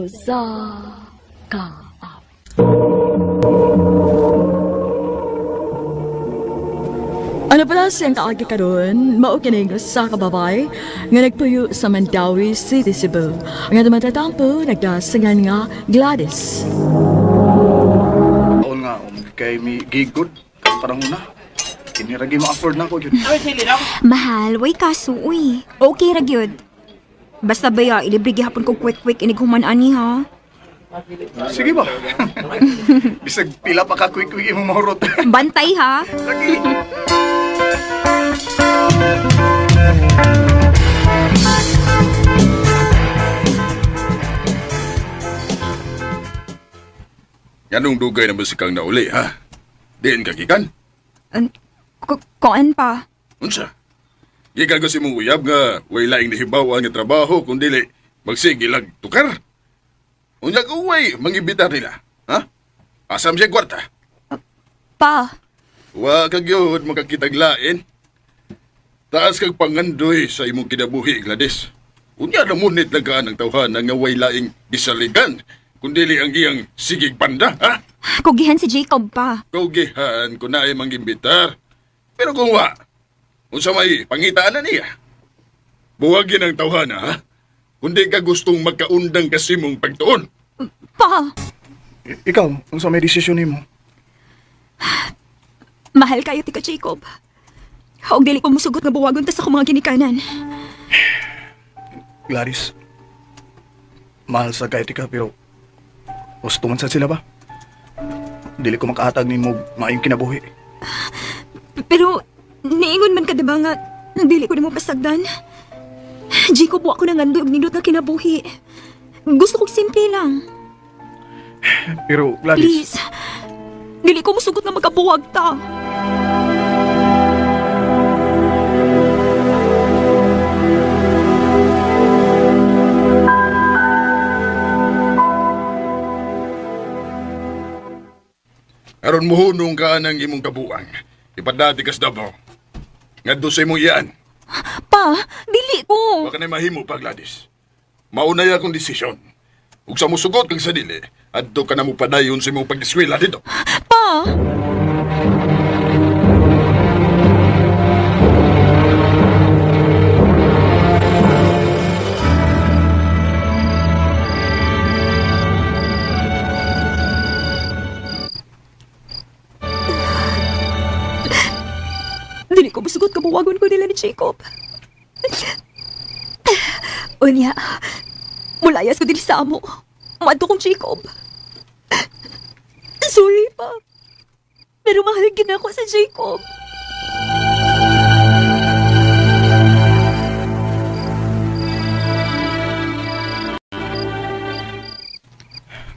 sa kaap. Ano pala siyang kaagi karon? Maukinig sa kababay nga nagpuyo sa Mandawi City, Cebu. Nga naman tatampo, nagdasangan nga Gladys. Taon nga, kay may gigod, parang una. Kiniragi ma-afford na ko yun. Mahal, way kaso, uy. Okay ra gyud. Basta ba ya, ilibre gihapon ko quick inig human ani ha. Sige ba? Bisag pila pa ka quick imong mahurot. Bantay ha. Lagi. Yanong dugay na ba si kang nauli, ha? Diin ka gikan? Koan pa. Unsa? Gikan ko si mong uyab nga way laing nahibawan nga trabaho kung dili magsigilag tukar. Unya ko way mangibitar nila, ha? Asam siya kwarta. Pa. Wa kag yun makakitag lain. Taas kag pangandoy sa imong kinabuhi, Gladys. Unya na munit lang ka ng tawhan nga way laing gisaligan. Kundili ang iyang sigig panda, ha? Kugihan si Jacob pa. Kaugihan ko na ay mangimbitar. Pero kung wa, kung sa may pangitaan na niya, buwagin ang tawhana, ha? Kundi ka gustong magkaundang kasi mong pagtuon. Pa. Ikaw, kung sa may desisyon mo. Mahal kayo, tika Jacob. Huwag dili ko musugot nga buwagon ta sa akong mga ginikanan. Gladys, mahal sa kay tika pero gusto man sa sila ba? Dili ko makahatag ni mo maayong kinabuhi. Pero, niingon man ka diba nga, dili ko na mo pasagdan. Jacob, wa ko na ngando og nindot nga kinabuhi. Gusto kong simple lang. Pero Gladys, Please, dili ko musugot nga magkabuwag ta. Aron muhunong ka ng imong kabuang. Ipadati kas Davao. Ngadto sa imong iyan. Pa, dili ko. Wa ka na mahimo pa, Gladys. Maunay akong desisyon. Ug sa musugot kag sa dili, adto ka na mo padayon sa imong pag-eskwela dito. Pa. Dili ko masugot kabuwagon ko nila ni Jacob. Unya, mulayas ko din sa amo. Madto kong Jacob. Sorry pa. Pero mahal gina ako sa Jacob.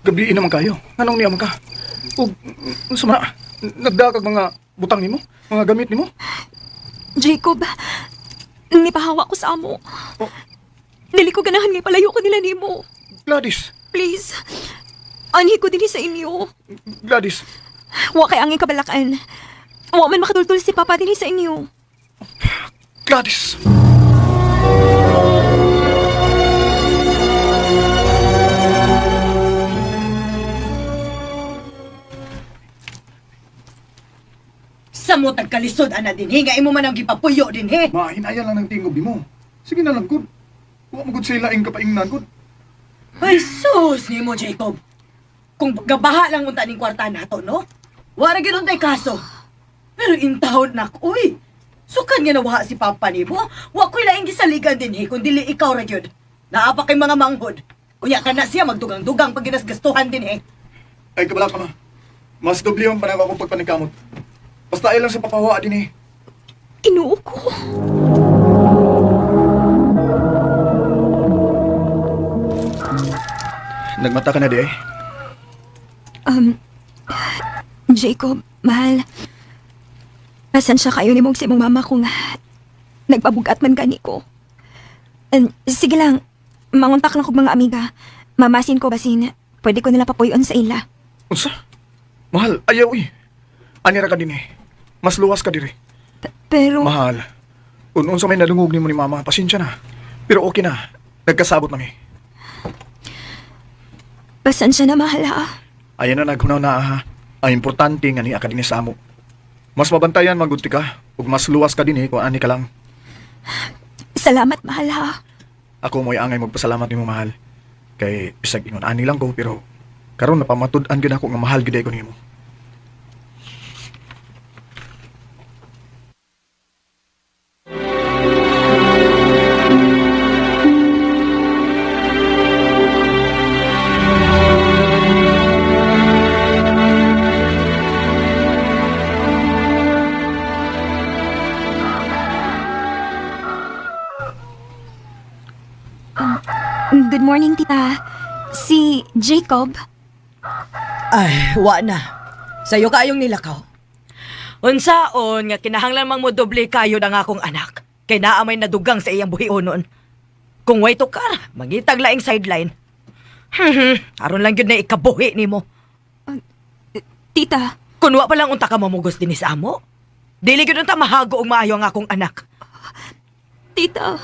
gabi naman kayo. Anong niyaman ka? Ug sumana, nagdakag mga butang nimo, mga gamit nimo. Jacob, nipahawa ko sa amo. Oh. Dili ko ganahan nga palayo ko nila nimo. Gladys, Please, anhi ko din sa inyo. Gladys, Wa kay angin kabalakan. Wa man makatultul si Papa din sa inyo. Gladys. Sa mo tagkalisod ana dinhi nga imo man ang gipapuyo dinhi. Mahinaya lang ng tingog nimo. Sige na lang, good. Huwag mo good sa ilaing kapaingnan, good. Ay sus ni mo Jacob. Kung gabaha lang unta ning kwarta nato no? Wara gyud untay kaso. Pero intahon nak, uy. Sukan nga nawaha si Papa nimo. Wa ko'y laing gisaligan dinhi kun dili ikaw ra gyud. Naa pa kay mga manghod. Unya ka na siya magdugang-dugang pag ginasgastuhan dinhi. Ay, kabala ka ma. Mas doble yung panagawa kong pagpanikamot. Basta ay lang sa papawa din eh. Inuo ko. Nagmata ka na di eh. Jacob, mahal. Pasensya kayo ni mong si mong mama kung nagpabugat man gani ko. Sige lang, manguntak lang kong mga amiga. Mamasin ko basin, pwede ko nila papuyon sa ila. Unsa? Mahal, ayaw eh. Anira ka din eh. Mas luwas ka diri. Pero, Mahal, unsa may nalungog ni mo ni mama, pasensya na. Pero okay na, nagkasabot na mi. Pasensya na, mahal ha. Ayan na naghunaw na ha. Ang importante nga ni akadini sa amo. Mas mabantayan magunti ka, ug mas luwas ka din kung ani ka lang. Salamat, mahal ha. Ako mo'y angay magpasalamat nimo mahal. Kay bisag ingon ani lang ko pero karon napamatud-an gyud ako nga mahal gyud ko nimo. Good morning, tita. Si Jacob. Ay, wa na. Sa'yo kayong nilakaw. Unsaon nga kinahanglan mang mo doble kayo ng akong anak. Kay naamay nadugang sa iyang buhionon. Kung way tukar, mangitag laing sideline. Aron lang yun na ikabuhi ni mo. Tita, Kung wa pa lang unta ka mamugos din sa amo. Dili gyud unta mahago og maayo ang akong anak. tita.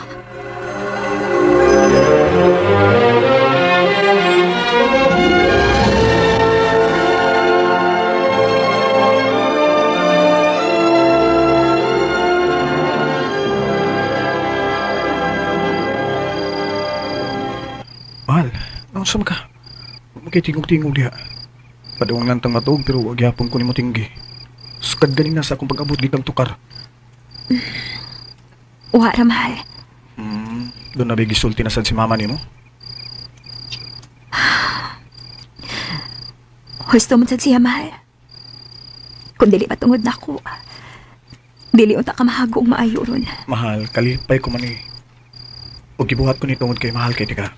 Mahal, naunsa ka? Makitingog-tingog diha. Padawang lang tang matog pero wag yapon ko nimo tinggi. Sukad galing na sa akong pag-abot gitang tukar. Wara, mahal. Doon na ba gisulti na sad si mama nimo? Gusto mo sad siya, mahal. Kung dili patungod na ako, dili unta ka mahagong maayo ron. Mahal, kalipay ko man O gibuhat ko ni tungod kay mahal kay tika.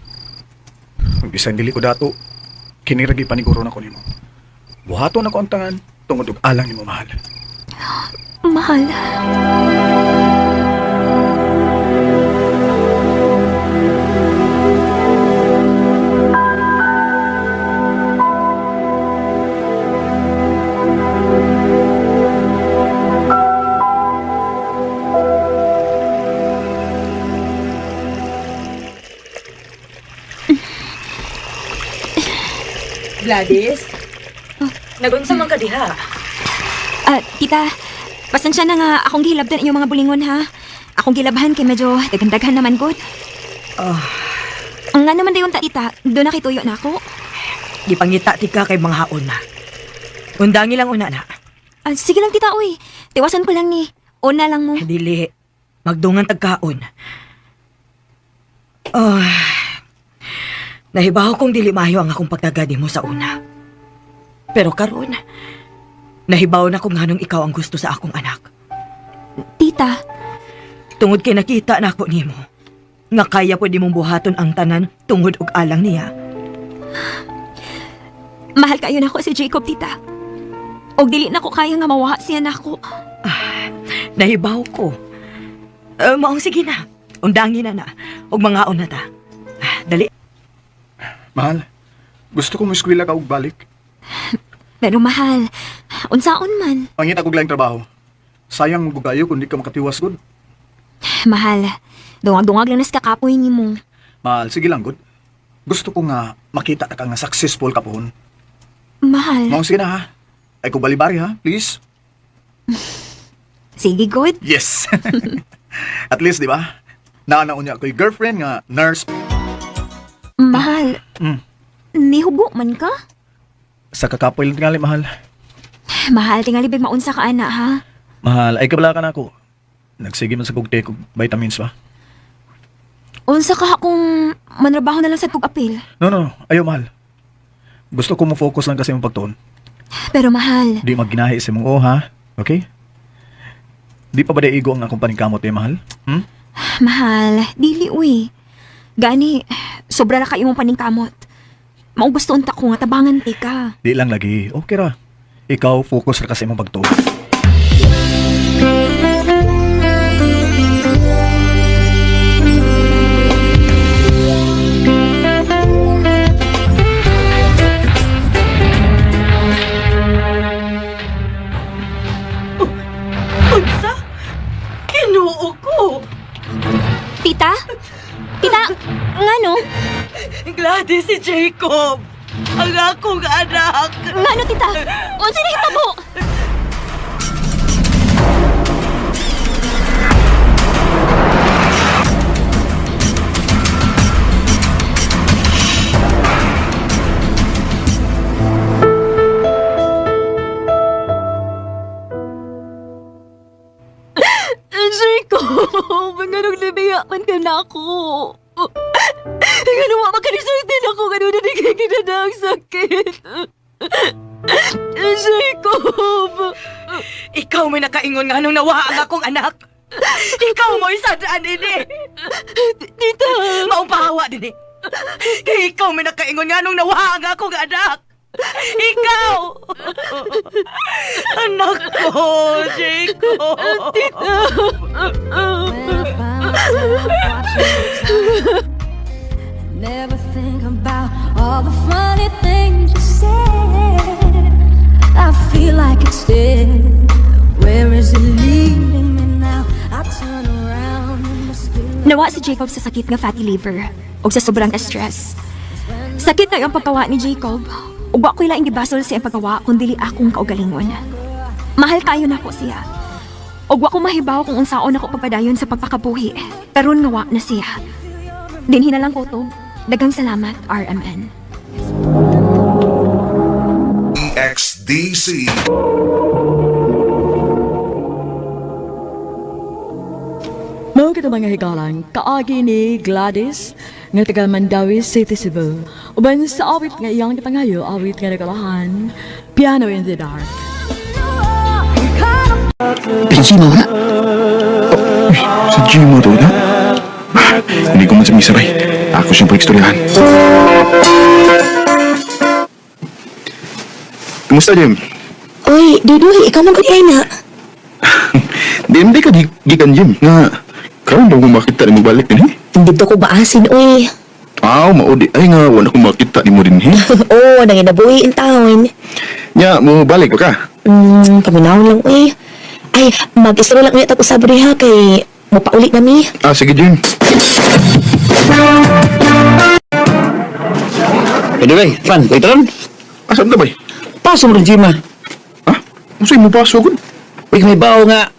Bisan dili ko dato, kiniragi paniguro na ko nimo. Buhaton ako ang tangan, tungod og alang nimo mahal. Mahal. Gladys? Nagunsa man ka diha? Tita, pasensya na nga akong gihilabdan inyong mga bulingon ha. Akong gilabhan kay medyo daghan naman good. Ang nga naman dayon ta, tita, doon na kituyo na ako. Di pangita ti ka kay mga haon na. Undangi lang una na. Sige lang, tita, uy. Tiwasan ko lang ni. Una lang mo. Dili. Magdungan tagkaon. Nahibaw kong dili maayo ang akong pagtagadi mo sa una. Pero karon, nahibaw na kung nganong ikaw ang gusto sa akong anak. Tita, Tungod kay nakita na ako nimo, nga kaya pwede mong buhaton ang tanan tungod og alang niya. mahal kayo na ako si Jacob, tita. Og dili na ko kaya nga mawaha siya na ako. Nahibaw ko. Maong sige na. Undangin na. Og mga na ta. Dali. Mahal, gusto ko mo eskwela ka og balik. Pero mahal, unsaon man. Pangita ko lang trabaho. Sayang mo gugayo kung di ka makatiwas gud. Mahal, dungag-dungag lang nas kakapoy ni mo. Mahal, sige lang gud. Gusto ko nga makita ka nga successful ka pohon. Mahal, Maong sige na ha. Ay ko balibari ha, please. sige good. Yes. At least, di ba? Naanaon niya ako'y girlfriend nga nurse. Mahal, nihubo man ka? Sa kakapoy lang tingali, mahal. Mahal, tingali big maunsa ka ana ha. Mahal, ay kabala ka na ako. Nagsige man sa kugte kog vitamins ba? Unsa ka kung manrabaho na lang sa pag-apil. No, ayaw mahal. Gusto ko mo focus lang kasi mong pagtuon. Pero mahal, Di magginahi sa mong ha? Okay? Di pa ba da igo ang akong paningkamot mahal? mahal, dili uy. Gani, sobra na kayo mong paningkamot. Mao gusto unta ko nga tabangan ti ka. Di lang lagi. Okay ra. Ikaw, focus ra kasi mong pagtuon. Unsa? Kinuo ko. Tita? Tita, ngano? Gladys, si Jacob. ang akong anak. Ngano tita? Unsa na hitabo? Jacob, nganong libiyaman ka na ako. Ngano wa makanisultin ako ngano na nagiging na ang sakit. Jacob! Ikaw may nakaingon nga nung nawa ang akong anak. Ikaw mo isadaan ini. Tita! Maumpahawa din eh. Kaya ikaw may nakaingon nga nung nawa ang akong anak. Ikaw! Anak ko, Jacob! Never think about all the funny things you said. I feel like it's dead. Where is it leading me now? I turn around and still. Nawa si Jacob sa sakit nga fatty liver o sa sobrang stress. Sakit na yung pagkawa ni Jacob. Ug wa ko laing gibasol sa iyang pagkawa kundi akong kaugalingon. Mahal kayo na ko siya. Ug wa ko mahibaw kung unsaon ako papadayon sa pagpakabuhi. Karon nga wa na siya. Dinhi na lang ko to. Daghang salamat, RMN. XDC. Mao kita mga higalan, kaagi ni Gladys nga taga Mandawi City, Cebu. Uban sa awit nga iyang gipangayo, awit nga nagalahan, Piano in the Dark. Pinsi mo na? Sa gym mo to, na? Hindi ko man sa misabay. Ako siyang pagstoryahan. Kumusta, Jim? Oy, Dudoy, ikaw man ko di na. Hindi ka gikan, Jim. Nga, karon ba kung makita ni mo balik din, eh? Dito ko baasin, oy. Maudi. Ay nga, wala kong makita ni mo din, eh. Oo, nanginabuhi in town. Nya, mo balik ba ka? Paminahon lang, oy. Ay, mag-isro lang ulit ako sa ha, kay mapaulit nami. Ah, sige, Jim. Pwede ba? Fran, wait ron. Asan na ba? Paso mo rin, Jima. Ha? Masa mo paso ko? Uy, may bao nga.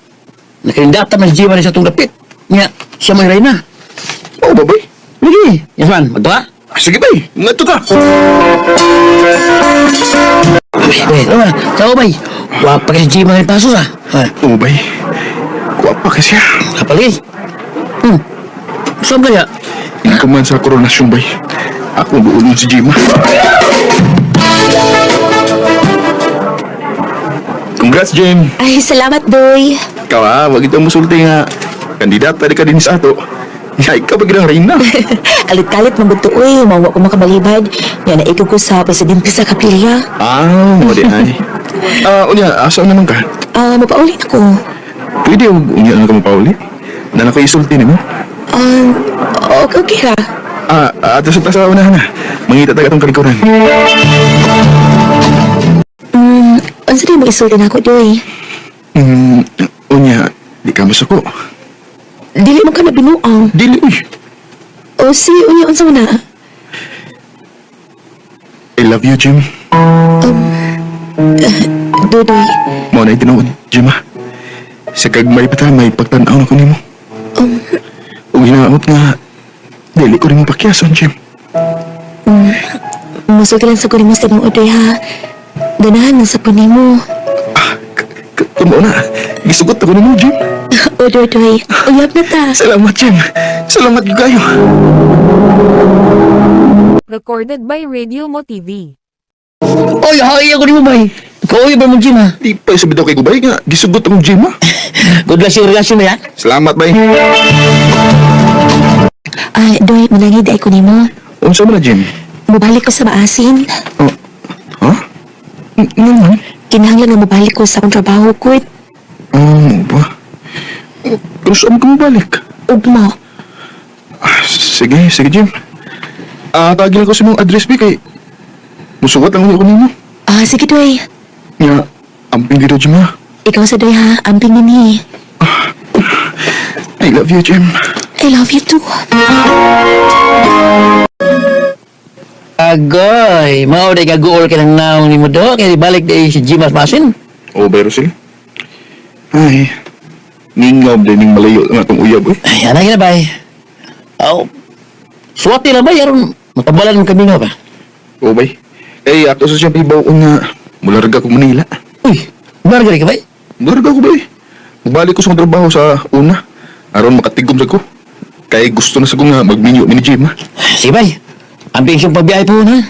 Nakalindata man si Jima na sa itong dapit. Nga, siya may ray na. Oo ba, bay? Lagi. Yes, man. Magdoa. Ah, sige, bay. Ngato ka. Wait, ano na? Sao, bay? Wag pa kasi si Jima ng paso, ha? Ha? Oo, bay. Kuha pa kasi, ah. Kapali. Saan kaya? Hindi ko man sa koronasyon, bay. Ako buon mo si Jima. Congrats, Jim. Ay, salamat, Doy. Ikaw, wag ito musulti nga. Kandidat tadi ka din sa ato. Ya, ikaw ba ginang reyna? Kalit-kalit mabuto, oy. Mawa ko makabalibad. Yan na ikaw ko sa presidente sa kapilya. Mo di ay. Unya, asa naman ka? Mapaulit ako. Pwede unya na ka mo pauli? Na na ko isulti nimo. Okay ra. Ato sa unahan na. Mangita taga tong kalikuran. Unsa di mo isulti na ako, Doy? Unya, di ka masuko. Dili mo ka na binuang. Dili, uy. O si, unya, unsa mo na? I love you, Jim. Dodoy. Mo na itinuod, Jim, ha? Sa kagmay pa may pagtanaw na ko nimo. Ug hinaamot nga, dili ko rin mo pakyason, Jim. Musulti lang sa kunin mo sa mga Doy, ha? Ganahan lang sa kunin mo. Kumo na, gisugot ako nimo, Jim. O, Dodoy, uyab na ta. Salamat, Jim. Salamat yung kayo. Recorded by Radio Mo TV. Oy, hay ako ni mo, bay. Ikaw, ba mo, Jima? Di pa sabi daw kay Gubay nga, gisugot akong Jim, ha? Good luck sa relasyon mo, ya? Salamat, bay. Doy, manangid ay kunin mo. Unsa mo na, Jim? Mabalik ko sa maasin. Ha? Naman? Kinahanglan na mabalik ko sa akong trabaho ko. Ano ba? Kung saan ka mabalik? Ugma. Sige, Jim. Tagil ko sa mong address, bay, kay musugat lang ako nimo. Sige, Doy. Nga, amping dito, Jim, ha? Ikaw sa Doy, ha? Amping nini. I love you, Jim. I love you too. Agoy, mao day gaguol ka ng naong ni mo do, kaya balik day si Jimas Masin. O, ba, Rosel? Ay, ningaw din yung malayo nga itong uyab, eh. Ay, anay na bay. Aw, suwati na ba, yaron, matabalan kami nga ba? O, bay. Eh, ato sa siyang ibaw ko nga, mularga ko Manila. Uy, margari ka bay? Mularga ko, bay. Magbalik ko sa akong trabaho sa una. Aron makatigom sa ko. Kaya gusto na sa ko nga magminyo ni Jim, ha? Sige bay, ambing siyang pagbiyahe po na.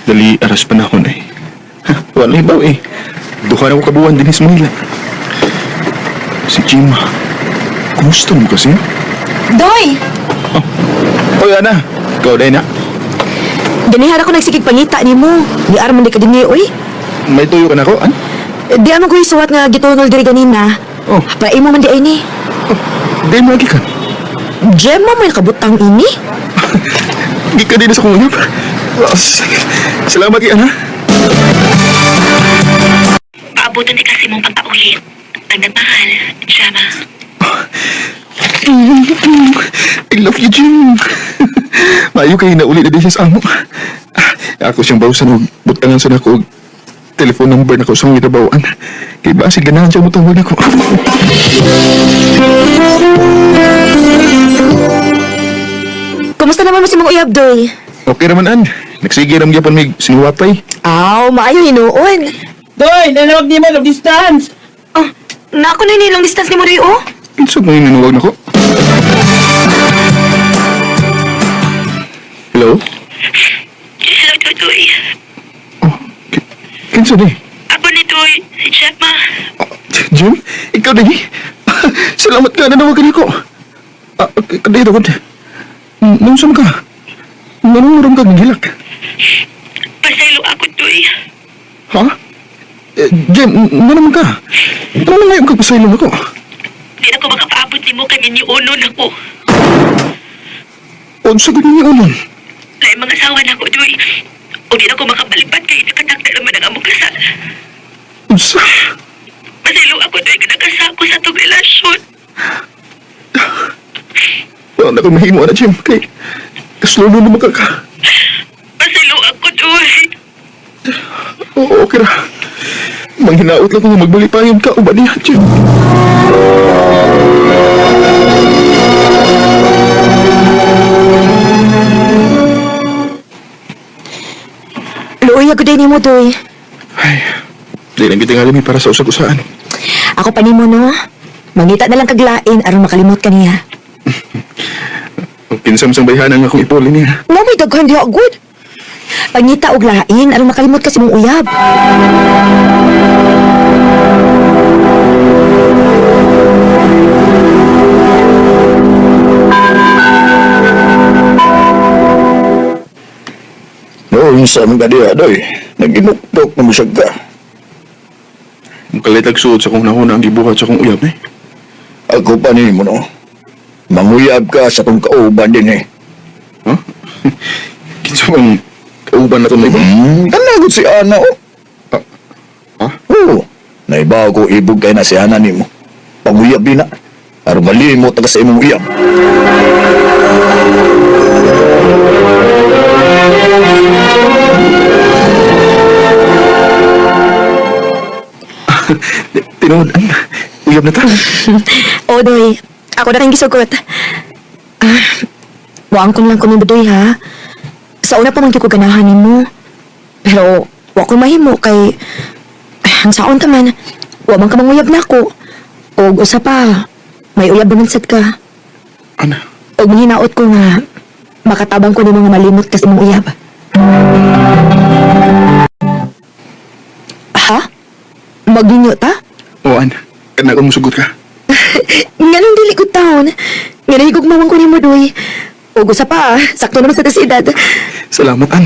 Dali, aras panahon eh. Ha, wala ibaw eh. Duha na ko kabuhan din sa Manila. Si Jim, kumusta mo kasi? Doy! Oy, Ana. Ikaw din, ha? Ganihara ko nagsikig pangita ni mo. Di araman di ka din uy. May tuyo ka na ko, an? Di amang ko isuwat nga gitungol diri ganina. Oh. Paay mo man di ay ni. Di mo lagi ka. Gemma mo yung kabutang ini. Di ka din sa kong uyab. Salamat kay Ana. Paabutan di kasi mong pagpaulit. Ang nagmahal, Jama. I love you, Jim. Mayo kayo na ulit na din siya sa amo. Ako siyang bawsan o butangan sa nako. Telephone number na ko sa mga trabahoan. Kaya ba, sige ganahan siya mo tawag ako. Kumusta naman mo si mong uyab, Doy? Okay naman, An. Nagsige ram gyapon mig sinuwapay. Aw, maayo hinuon. Doy, nanawag niya mo, long distance. Oh, na ako na long distance ni mo, Doy, oh. Pinsa mo yung nanuwag na ko? Hello? Hello, Tutoy. Oh, kinsa di? Ako ni Toy, si Jama. Oh, Jim, ikaw di? Salamat ka, nanawagan ako. Kadaya tawad. Naunsan ka? Nanunurang ka ng hilak. Pasaylo ako, Toy. Ha? Jim, naman ka? Ano na ngayon kagpasaylan ako? Di na ko makapaabot ni mo kami ni Unon ako. O, sa ganyan niya ulan. Lain mga asawa na ako, Toy. O di na ko makabalipat kayo nakatakta naman ang among kasal. Sa... Pasaylo ako, Toy, kinakasako sa itong relasyon. Wala na kang mahimo na, Jim. Kay, kaslolo naman ka. Pasaylo ako, Toy. Oo, okay ra. Manghinaot lang kung magbalipayon ka o ba niya, Jim? Luoy ako din ni mo, Doy. Ay, di lang kita nga limi para sa usag-usaan. Ako pa ni mo, no? Mangita na lang kaglain aron makalimot ka niya. Pinsam-sang bayhanan nga akong ipuli niya. Mo may daghan diha good. Pangita og lain aron makalimot ka sa mong uyab. Noon sa mga diya, Doy. Nag-inukdok na musag ka. Mukalitag suot sa kong nahuna ang gibuhat sa kong uyab, eh. Ako pa ni mo, no? Manguyab ka sa tong kauban din, eh. Ha? Kinsa bang kauban na ito na iba? Tanagot si Ana, oh. Ha? Oo. Naibaw ko ibog kay na si Ana ni mo. Panguyab din na. Aron malimot taga sa imong uyab. Tinood, uyab na ta. O, Doy. Ako na kayong gisugot. Waang kong lang kung Doy, ha? Sa una pa man ko ganahan ni mo. Pero, wa ko mahimo kay... Ang saon ka man, wa man ka manguyab na ako. O, usa pa, may uyab naman sad ka. Ana, O, manghinaot ko nga, makatabang ko ni mga malimot kasi mong uyab. Ha? Magninyo ta? o Ana, kana kang musugot ka. Nga nung dili ko taon. Nga nahigog mamang ko ni mo, Doy. O, gusa pa, sakto naman sa tasidad. Salamat, An.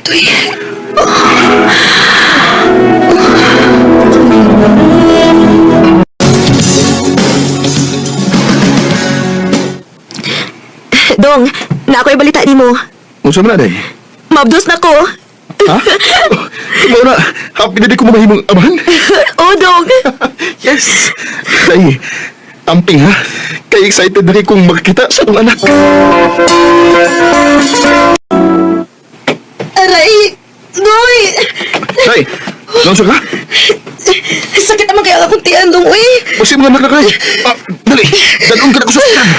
Tuy. Dong, na ako'y balita ni mo. Unsa man na, day? Mabdos na ko. Ha? Ikaw na, happy na di ko mamahimong amahan. Oh, Dong. Yes! Day, amping ha. Kaya excited na rin kong makakita sa akong anak. Aray! Doy! Day, naunsa ka? Sakit naman kaya akong tiyan, Dong, uy. Kasi mga anak na kay. Dali, dalawang ka na ko sa sitan.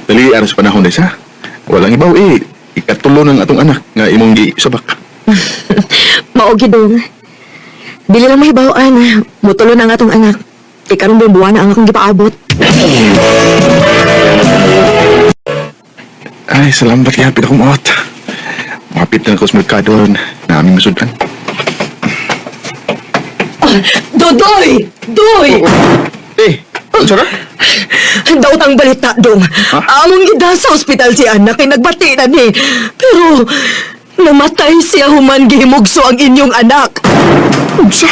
Dali, aras panahon des ha. Walang ibaw ikatulo ng atong anak nga imong gi-sabak. Maogi, Dong. Dili lang mahibawaan. Mutulo na nga atong anak. Ikarong buwan na ang akong gipaabot. Ay, salamat kaya pinakumot. Mapit na ako sa merkado na aming masudan. Dodoy! Doy! Unsa ka? Daot ang balita, Dong. Among gida sa ospital si anak ay nagbati na ni. Pero, namatay siya human gihimugso ang inyong anak. Unsa?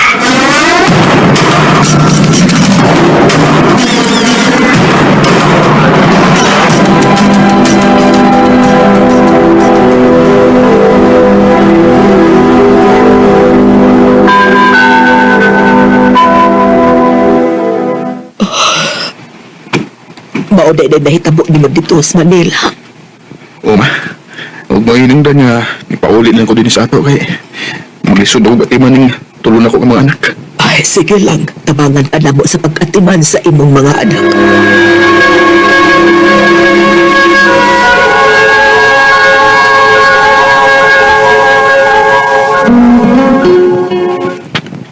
Mauday na nahitabo ni mo dito sa Manila. O ma, huwag mo inungdan nga ipaulit lang ko din sa ato kay maglisod ako batiman ng tulon ako ng mga anak. Ay, sige lang. Tabangan ka na mo sa pagkatiman sa imong mga anak.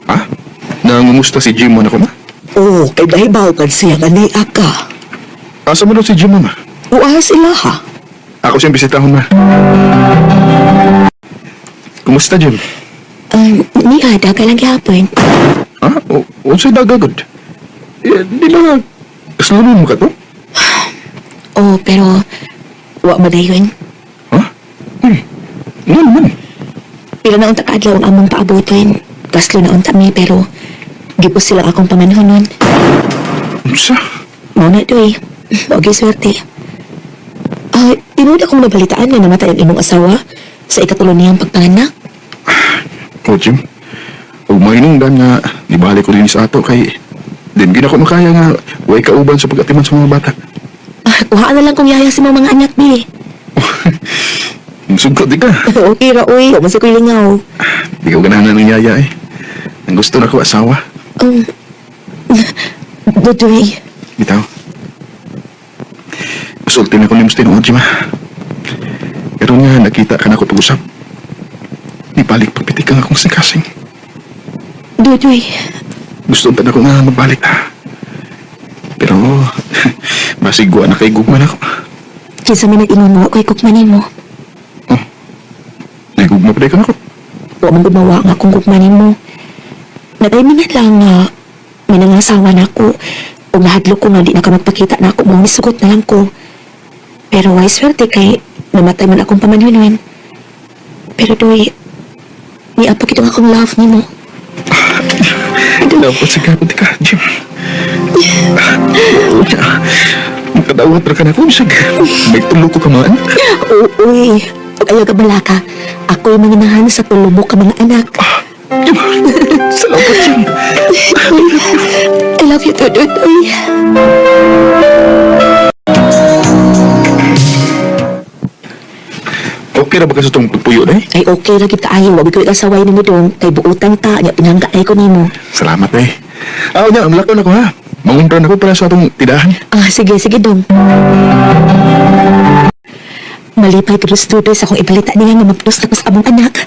Ha? Nangumusta si Jim mo na ko ma? Oo, kay nahibaw kan siya nga niya ka. Asa mo daw si Jim ma? Uwa sila ha. Ako siyang bisitahon ma. Kumusta Jim? Niya, daga lang gihapon. Ha? Unsa'y dagagod? Di ba kasalunan mo ka to? Oo, pero wa madayon. Ha? Nga naman. Pila na unta kaadlaw ang among paabutin. Kaslo na unta mi, pero gipos sila akong pamanahon nun. Unsa? Mao na doy. Wagi swerte. Tinuod akong nabalitaan na namatay ang imong asawa sa ikatulo niyang pagpanganak. O Jim, huwag mo inungdan nga nibalik ko din sa ato kay din gina ko makaya nga huwag kauban sa pagkatiman sa mga bata. Kuhaan na lang kung yaya si mga anak, Bi. Sugod di ka. Okay ra, uy. Huwag man sa ko'y lingaw. Di ko ganahan ng yaya Ang gusto na ko asawa. Dudoy. Bitaw. Masulti na ko ni Musti noon, Jim ha. Pero nga nakita ka na ko pag-usap. Ibalik pagpitik ang akong sikasing. Dudoy. Gusto na ko nga magbalik ha. Pero masigwa na kay gugman ako. Kinsa man nag-ingon mo, ko'y kukmanin mo. Nagugma pa ka na ko. Huwag man gumawa nga kung kukmanin mo. Nataymingan lang nga may nangasawa na ako. O nahadlo ko nga di na ka magpakita na ako. Mga nisugot na lang ko. Pero ay swerte kay namatay man akong pamanhinuin. Pero doy, niapa kitong akong love ni mo. Dapat sa kapit ka, Jim. Makadawat ra ka na ko, Isag. May tulo ko ka man. Uy, pag ayaw ka balaka, ako yung manginahan sa tulo mo ka mga anak. Jim, salamat, Jim. I love you too, Dudoy. Okay ra ba ka sa itong pagpuyo na Ay okay ra gid kaayo, wag ko ikasaway nimo dong. Kay buutan ta, nya pinangga ay ko nimo. Salamat eh. Nya, amlakaw na ko ha. Mangumpran ako para sa itong tidahan. Ah, sige dong. Malipay ka Studoy sa akong ibalita niya nga maplos tapos among anak.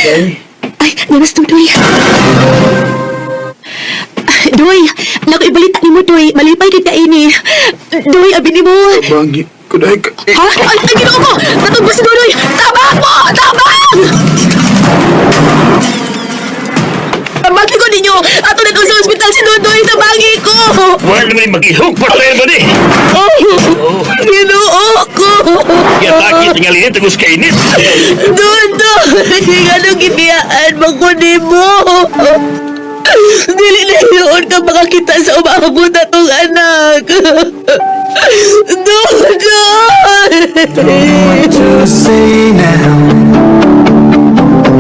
Ay, nana Studoy. Doy, naku ibalita ni mo, Doy. Malipay ka ini. Doy, abi ni mo. Bangi ko dahil ka... Ha? Ay, ginoo ko! Natog ba si Doy? Tabang mo! Tabang! Tabagi ko ninyo! Ato na kong sa ospital si Dodoy! Tabagi ko! Wala may mag-ihog pa tayo ba ni? Ginoo ko! Yataki tingali niya tagus kainit. Dodoy! Anong giniyaan mo ko ni mo? Dili na yun ka makakita sa umabot na tong anak. Dodoy! to say now.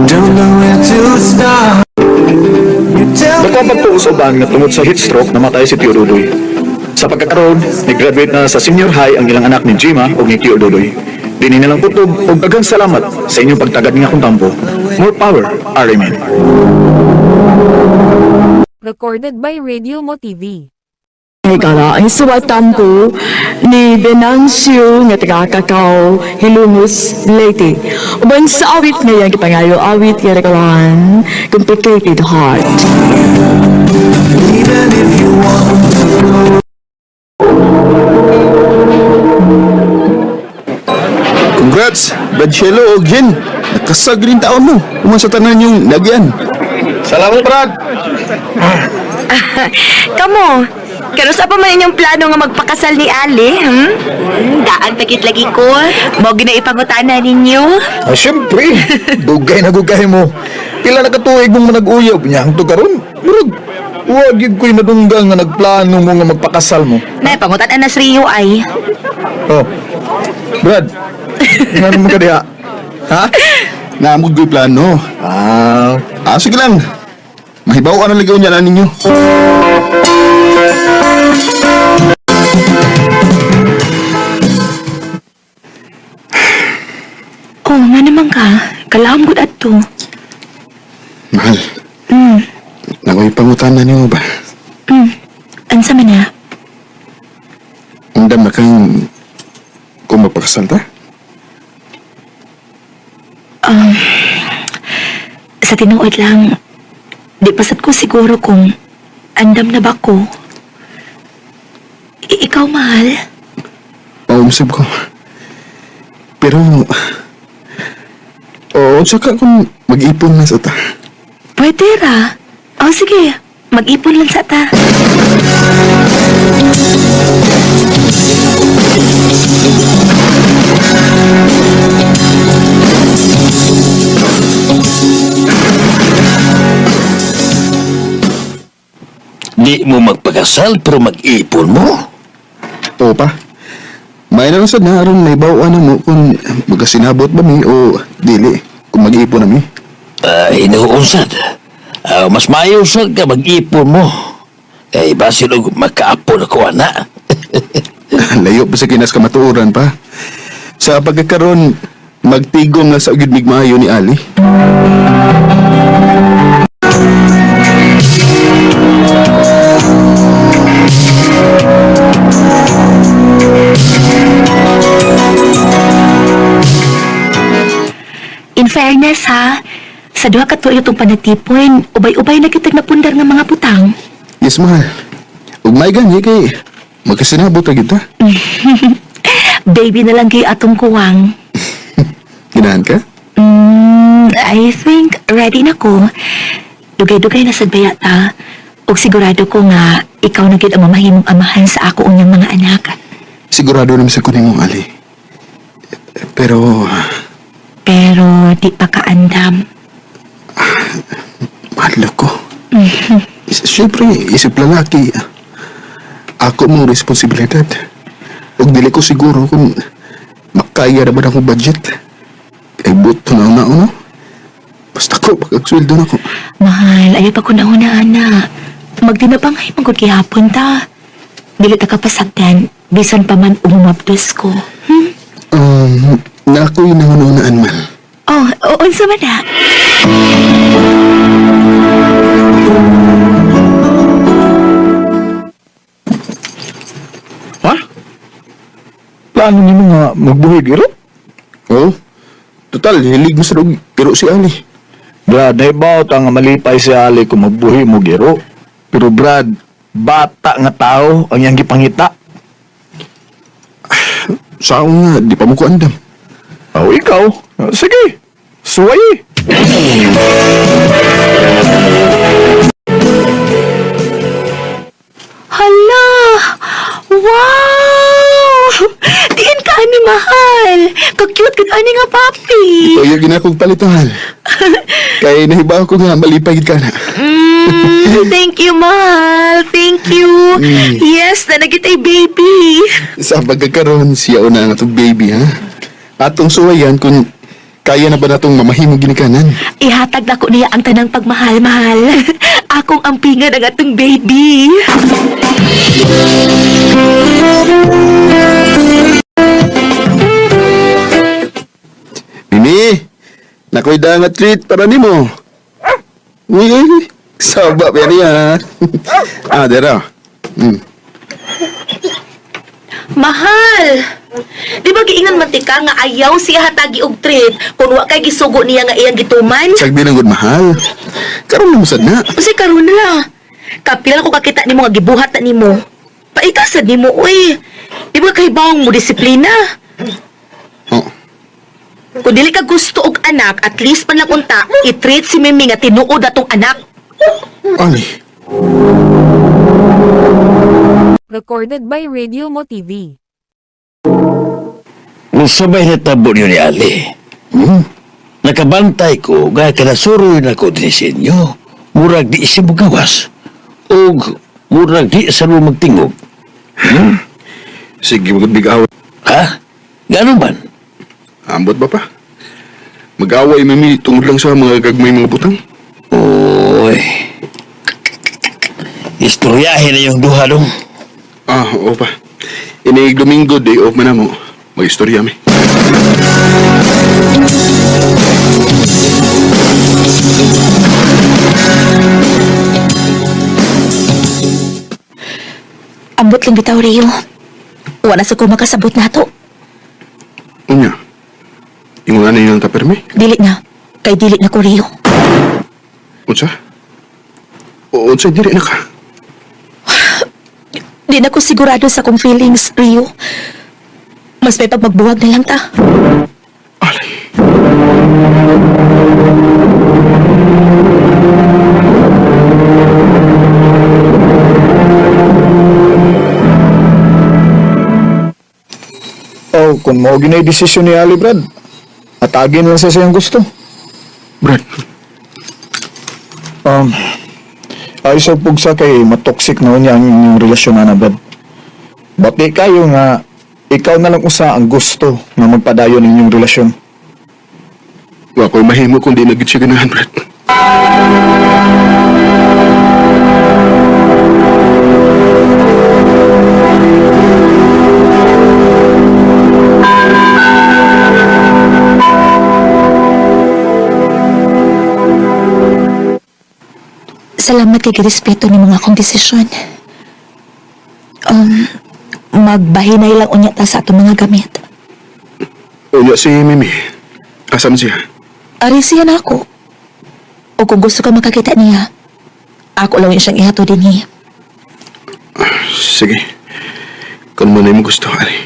Don't know where to start. You tell me Nagpapagpuusoban nga tungod sa heat stroke namatay si Tio Dudoy. Sa pagkakaroon, nag-graduate na sa senior high ang ilang anak ni Jima o ni Tio Dudoy. Dini nilang kutob o daghang salamat sa inyong pagtagad nga akong tampo. More power, Ariman. Recorded by Radio Mo TV. Ay kala, ang suwatan ko ni Venancio nga taga-Kakao, Hilumos, Leyte. Uban sa awit na yan, kipangayo awit nga rekawan, Complicated Heart. even if you want. Congrats, Brad Shelo o Jen. Nakasag rin taon mo. Umang sa tanan yung nagyan. Salamat, Brad. Kamo, kanusa pa man inyong plano nga magpakasal ni Ali, Daan pagit lagi ko. Mo ginaipangutan ninyo. Ah, siyempre. Dugay na gugay mo. Pila na katuig mong manag-uyab niya ang tugaron. Murag, huwag yun ko'y nadunggang nga nagplano mo nga magpakasal mo. May pangutan na sa Rio ay. Oh, Brad. Ano mo ka diha? Ha? Naamod ko'y plano. Sige lang. Mahibaw ka na ligaw niya na ninyo. Oh, nga naman ka. Kalambot at to. Mahal. Nakoy pangutan na niyo ba? Ansa man na? Undam na kang kung magpakasal ta? Sa tinuod lang, di pasat ko siguro kung andam na ba ko. Ikaw, mahal? Maumsab ko. Pero... Oo, tsaka kung mag-ipon na sa ta. Pwede ra. Oh, sige. Mag-ipon lang sa ta. Di mo magpakasal pero mag-ipon mo? Oo pa. May na lang sad na aron may bawaan na mo kung magasinabot ba mi o dili kung mag-iipon na mi. Hinuunsad. Mas mayusad ka mag-ipon mo. Kay basin og magkaapon ako, anak. Layo pa sa kinas kamatuoran pa. Sa pagkakaroon, magtigom na sa ugid migmaayo ni Ali. In fairness, ha? Sa duha ka tuyo itong panagtipon, ubay-ubay na kitag napundar ng mga putang. Yes, mahal. Ug may gani kay magkasinabot ra kita. Baby na lang kay atong kuwang. Ginahan ka? I think ready na ko. Dugay-dugay na sad baya ta. Ug sigurado ko nga ikaw na gid ang mamahimong amahan sa ako unyang mga anak. Sigurado naman sa kunin mong Ali. Pero, Pero di pa kaandam. mahal ko. Siyempre, isip lalaki. Ako mong responsibilidad. Huwag dili ko siguro kung makaya na ba akong budget. Ay buto na no? Basta ko, pagkagsweldo na ko. Mahal, ayaw pa ko na una-ana. Magdinabangay magod kihapon ta. Dili ta kapasagdan, bisan pa man umumabdos ko. Na ako'y nangununaan man. Oh, unsa man na? Ha? Plano niyo nga magbuhig, iro? Oh, total, hilig mo sa dog, pero si Ali. Brad, naibaw ta nga malipay si Ali kung magbuhi mo, giro. Pero Brad, bata nga tao ang iyang gipangita. Sao nga, di pa mo ko andam. Oh, ikaw? Sige, suway. Hala! Wow! Diin ka ani mahal! Ka-cute ka ani nga papi! Ito yung ginakong palitan. Kaya nahibaw ko nga, malipay ka na. Thank you, mahal! Thank you! Yes, na nagitay baby! Sa pagkakaroon, siya una nga itong baby, ha? Atong suwayan kung kaya na ba natong mamahimong ginikanan? Ihatag na ko niya ang tanang pagmahal-mahal. Akong ampingan ang atong baby. Mimi, nakoy dangat treat para nimo. Uy, uy, saba pa niya. Dera. Mahal! Di ba giingan mantika nga ayaw siya hatagi og treat kung wa kay gisugo niya nga iyang gituman? Sagdi lang gud mahal. Karon na musad na. Kasi karon na. Kapila ko kakita nimo nga gibuhat na nimo. Paitasad nimo, uy. Di ba kay bawang mo disiplina? Oh, Kung dili ka gusto og anak, at least man lang unta, i-treat si Mimi nga tinuod atong anak. Ali. Recorded by Radio Mo TV. Sabay na tabo niyo ni Ali. Nakabantay ko, gaya kanasuroy na ko din sa inyo. Murag di siya magawas. O murag di sa mo magtingog. Sige, magud bigaw. Ha? Gano'n man? Ambot ba pa? Mag-away Mimi tungod lang sa mga gagmay mga butang. Oy. Istoryahin na yung duha dong. Oo pa. Inaig Domingo, day off man na mo. Mag-istorya mi. Ambot lang bitaw, Rio. Wala sa ko makasabot na to. Unya. Yung ano yung tapermi? Dili na. Kay dili na ko, Rio. Unsa? Unsa diri na ka? Di na ko sigurado sa akong feelings, Rio. Mas may pagmagbuwag na lang ta. Alay. Oh, kung mo ginay desisyon ni Ali, Brad, atagin lang sa siyang gusto. Brad, Ay sa pugsa kay matoksik na niya ang inyong relasyon na Brad. Bati kayo nga ikaw na lang usa ang gusto na magpadayon ng inyong relasyon. wa ko'y mahimo kung di nagit siya ganahan, Brad. Salamat kay respeto ni mga akong desisyon. Magbahinay lang unya ta sa atong mga gamit. Unya si Mimi. Asam siya? Ari siya na ako. O kung gusto ka makakita niya, ako lang yung siyang ihato din niya. Sige. Kung mo na yung gusto, Ali.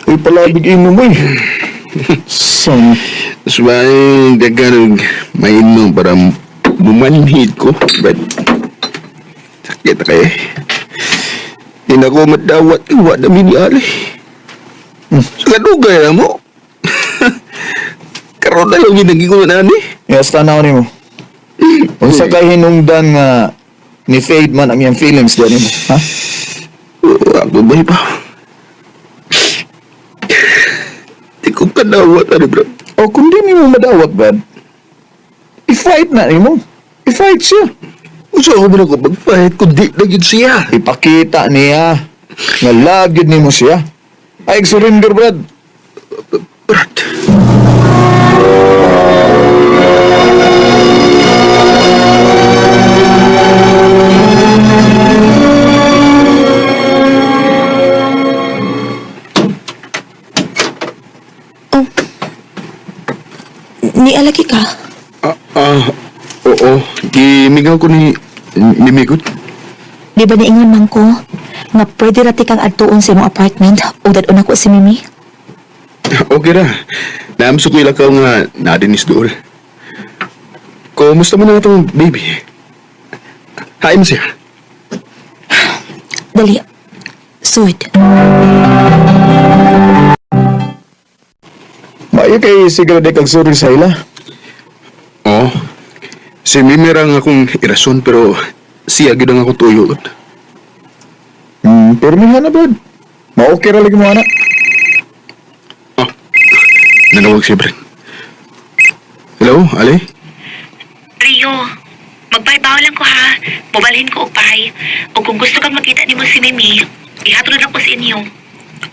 Uy, palabig inom mo eh. Son. Sabay, dagan mainom para bumanhid ko, Brad. Sakit na kaya. Di na ko madawat iwa na ni Ali. Sa kadugay na mo. Karoon na lang ginaging na ni. Yes, tanaw ni mo. Kung sa kay hinungdan nga ni Fade man ang iyang feelings dyan mo, ha? Ako ba pa? Di ko kadawat na, Brad. O kung di mo madawat, Brad, i-fight na ni mo. I-fight siya. Usa ako man ako mag-fight kung di na yun siya. Ipakita niya nga lagid nimo siya. Ay, surrender, Brad. Brad. Nialagi ka? Oo. Gimigaw ko ni Migot. Di ba niingon man ko nga pwede rati kang adtuon sa imong apartment o dadon ako si Mimi? Okay ra. Naamso ko ilakaw nga nadinis doon. Kumusta mo na itong baby? Hain mo siya. Dali. Sud. Maayo kay siguro di kag sorry sa ila. Oo. Si Mimi ra nga akong irason pero siya gid ang ako tuyod. Pero may na, Brad. Ma-okay ra lagi mo, anak. Nanawag si Brent. Hello, Ali? Rio, magpaybaw lang ko ha. Mubalhin ko upay. O kung gusto kang makita ni mo si Mimi, ihatod lang ko sa inyo.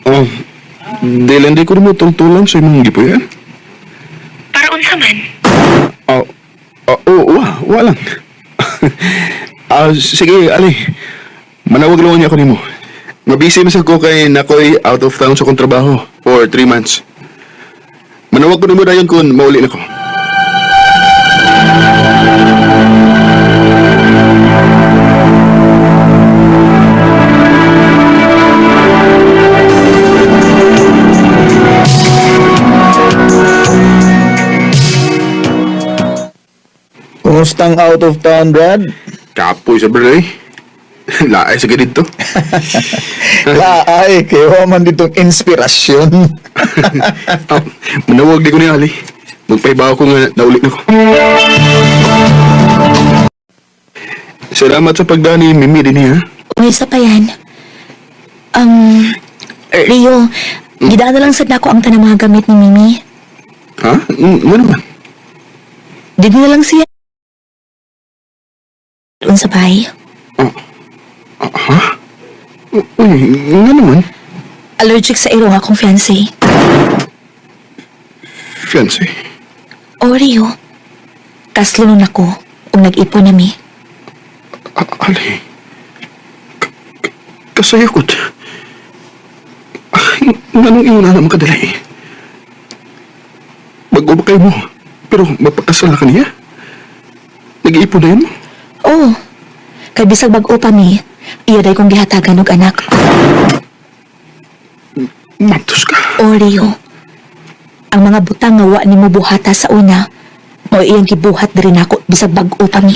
Oh, dahil hindi ko rin mo tultulan sa imong gipuyan. Para unsa man. Walang. Sige, Ali. Manawag lang niya ako nimo. Mabisi masag ko kay nakoy out of town sa kong trabaho for 3 months. Manawag ko nimo dayon kung mauli na ko. Kumustang out of town, Brad? Kapoy sa Bray. Laay sa ganito. Laay, kayo man ditong inspirasyon. Manawag di ko ni Ali. Magpaibaw ko nga nauli na ko. Salamat sa pagdani, Mimi din niya. May isa pa yan. Rio, gidaan na lang sad nako ang tanang mga gamit ni Mimi. Ha? Ano naman? Di na lang siya doon sa bahay. Ha? Uy, nga naman. Allergic sa irong akong fiancé. Fiancé? O Rio, kaslo nun ako kung nag-ipon nami. Ali. Kasayakot. Nanong iyo na naman kadali. Bago ba kayo mo? Pero mapakasal na ka niya? Nag-iipon na yun mo? Oo. Kay bisag bag-o pa mi, iya day kong gihatagan og anak. Mantos ka. O Rio, ang mga butang nga wa nimo buhata sa una, mo iyang gibuhat diri nako bisag bag-o pa mi.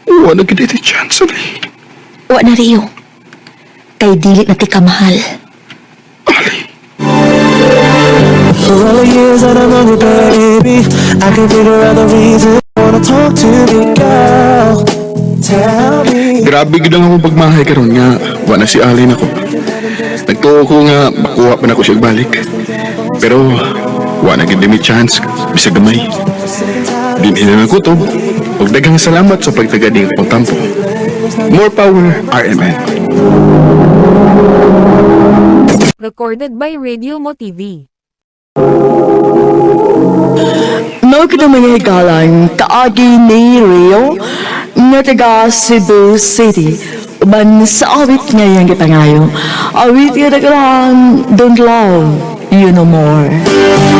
Wala na gid iti chance, Ali. Wa na Rio. Kay dili na ti ka mahal. Ali. For all the years that I've known you, baby, I can figure out the reason you wanna talk to me, girl. Tell me. Grabe gid ang akong pagmahay karon nga wala si Ali nako. Nagtuo ko nga makuha pa na ko siya balik. Pero wala gid mi chance bisag gamay. Dinhi na ko to. Ug daghang salamat sa pagtagading akong tampo. More power, RMN. Recorded by Radio Mo TV. No kita mga higalang kaagi ni Rio nga taga Cebu City. Uban sa awit ngayong gipangayo. Awit nga nagkaraan, don't love you no more.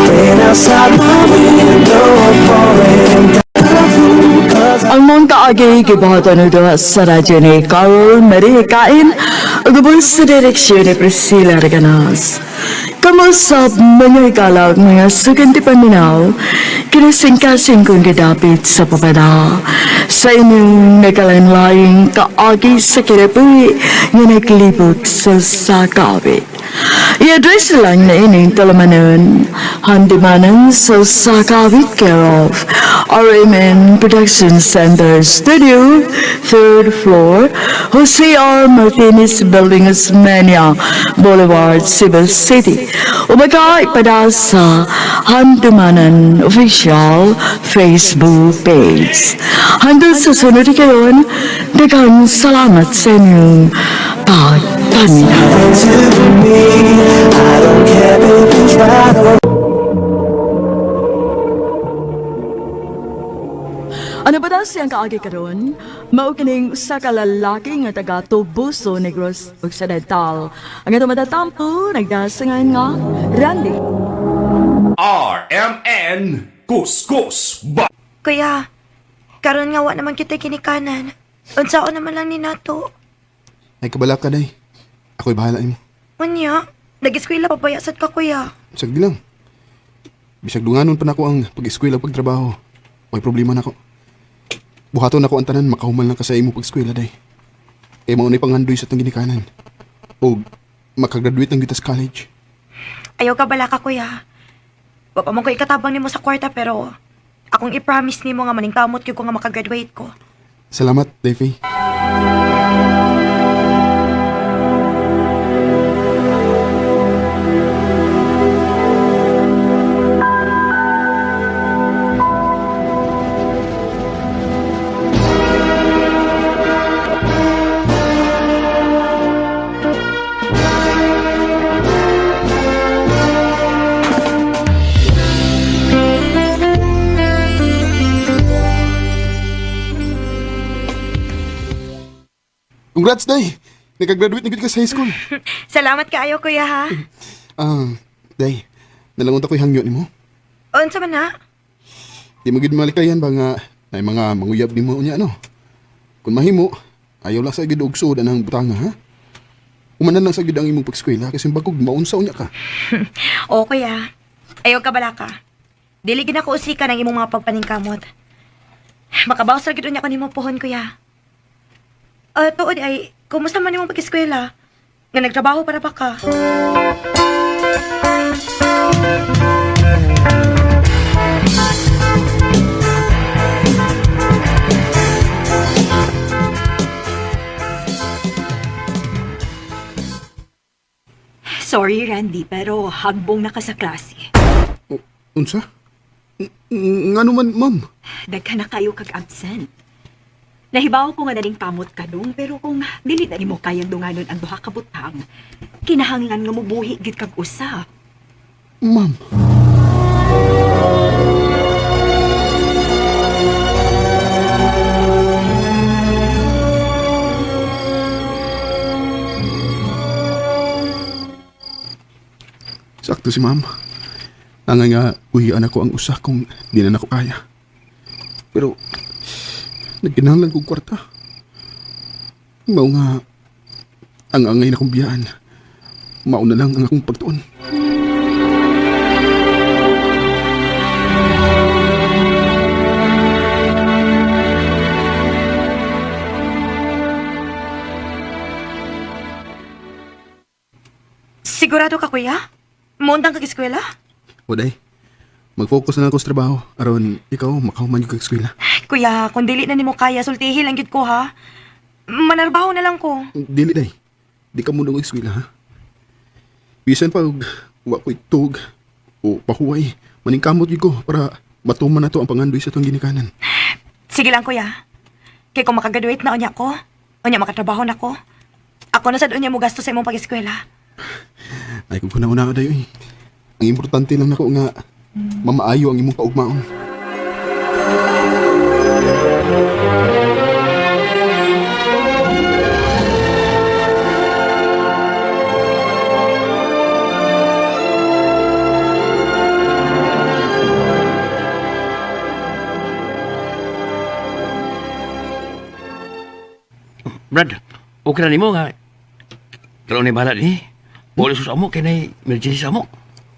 Rain outside my window, pouring down. Ang mga kaagi gibahatan nito sa radyo ni Carol Marie Cain ugubon sa direksyon ni Priscilla Reganas. Kamusta mga higalang mga suganti paminaw kinasingkasing kong gadapit sa papada sa inyong nagalanlaying kaagi sa kinabuhi nga naglibot sa sakawit. I-address lang na ining talamanon handimanan sa sakawit care of RMN Production Center Studio, 3rd floor, Jose R. Martinez Building, Osmeña Boulevard, Cebu City. Umaga ipada sa Handumanan Official Facebook page. Hanggang sa sunod kayon, daghang salamat sa inyong pagpaminaw. To me, I don't care if you try to. Ano ba daw siyang kaagi karon? Mao kining usa ka lalaki nga taga Tubuso, Negros Occidental. Ang ato matatampo nagdasangan nga Randy. RMN Kuskus ba? Kuya, karon nga wa naman kita kinikanan. Unsaon naman lang ni nato. Ay kabala ka, day. Ako'y bahala mo. Unya, nag-eskwela pa bayasat ka, kuya. Sagdi lang. Bisag dunganon pa na ako ang pag-eskwela pagtrabaho. May problema na ako. Buhaton ako ang tanan, makahumal na ka sa imo pag-eskwela, day. Kaya maunay panghandoy sa tang ginikanan. O makagraduate ng gitas college. Ayaw ka bala ka, kuya. Wa pa man ko ikatabang nimo sa kwarta, pero akong i-promise nimo nga maningkamot ko nga makagraduate ko. Salamat, Davey. Congrats, day! Nakagraduate na gid ka sa high school. Salamat kaayo, kuya, ha? Day, nalangon ako'y hangyo ni mo. Unsa man na? Di mo gid malikayan ba nga ay mga manguyab ni mo niya, no? Kung mahimo, ayaw lang sa gid og sud anang butanga, ha? Umanan lang sa gid ang imong pag-eskwela kasi bagog maunsaw niya ka. O, kuya. Ayaw ka bala ka. Dili gid ako usika ng imong mga pagpaningkamot. Makabaw sa gid unya ko nimo pohon, kuya. Tuod ay, kumusta man imong pag-eskwela? Nga nagtrabaho para ba ka? Sorry, Randy, pero hagbong na ka sa klase. Unsa? Ngano man, ma'am? Daghan na kayo kag absent. Nahibaw ko nga naling kamot ka dong, pero kung dili na nimo kayang dunganon ang duha ka butang, kinahanglan nga mubuhi gid kag usa. Ma'am. Sakto si ma'am. Nangay nga uhian ako ang usa kung di na ako kaya. Pero nagkinahanglan kong kwarta. Mao nga ang angay na kong biyaan. Mauna lang ang akong pagtuon. Sigurado ka, kuya? Muundang kag eskwela? Waday, mag-focus na ako sa trabaho. Aron, ikaw, makahuman yung kag-eskwela. Kuya, kung dili na nimo kaya, sultihi lang gid ko, ha? Manarbaho na lang ko. Dili, day. Di ka muna mag-eskwela, ha? Bisan pa, wa ko itog o pahuway. Maningkamot yun ko para matuman na to ang pangandoy sa itong ginikanan. Sige lang, kuya. Kaya kung makagraduate na unya ko, unya makatrabaho na ko, ako na sad unya mo gasto sa imong pag-eskwela. Ay, kung kuna-una ka dayo eh. Ang importante lang nako nga, mamaayo ang imong kaugmaon. Brad, okay na nimo nga. Kalau ni bahala ni, boleh susah mo kay na emergency sa mo.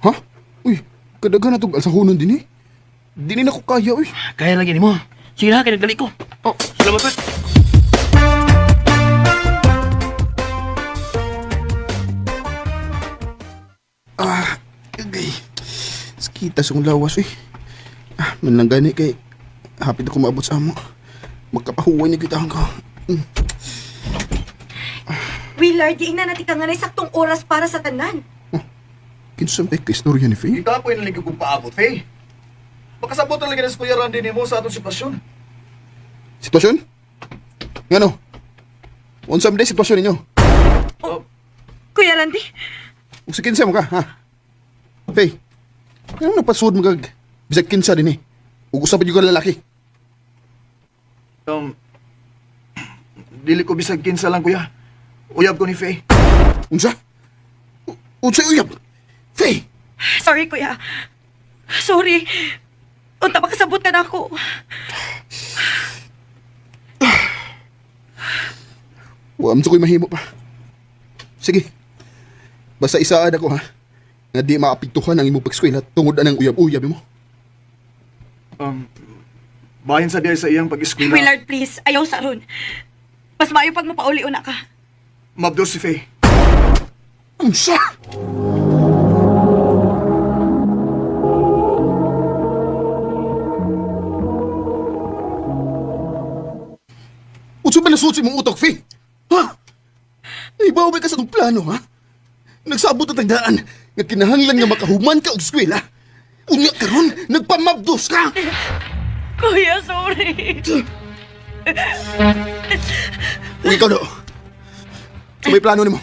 Ha? Uy, kadaga na itong alsahunan din eh. Di na ko kaya, uy. Kaya lagi nimo. Sige na, kaya nagdali ko. Oh, salamat Brad. Okay. Sakita sa kong lawas, uy. Manlang gani kay hapit ako maabot sa amo. Magkapahuway na kita ko. Willard, di na natin ka nga na saktong oras para sa tanan. Kinsa may kaistorya ni Faye? Ika po yung naligog kong paabot, Faye. Makasabot talaga na sa Kuya Randy ni mo sa atong sitwasyon. Sitwasyon? Ngano? Unsam day sitwasyon ninyo? Kuya Randy, Ug sa kinsa mo ka, ha? Faye, ano napasud mo kag bisag kinsa din eh? Ug usa pa jud ka lalaki. Dili ko bisag kinsa lang, Kuya. Uyab ko ni Faye. Unsa? Unsa uyab? Faye! sorry kuya. Sorry. Unta makasabot ka na ako. Wa man ko'y mahimo pa. Sige. Basta isaad ako ha. Nga di maapektuhan ang imong pag-eskwela tungod anang uyab-uyab mo. Bahin sa diya sa iyang pag-eskwela. Willard, please. Ayaw sa ron. Mas maayo pag mapauli una ka. Mabdos si Faye. Unsa? Unsa ba nasuot sa imong utok, Faye? Ha? Ibaw ka sa itong plano, ha? Nagsabot at tagdaan nga kinahanglan nga makahuman ka og eskwela. Unya karon nagpamabdos ka. Kuya, sorry. Ug ikaw do. Sa may plano nimo?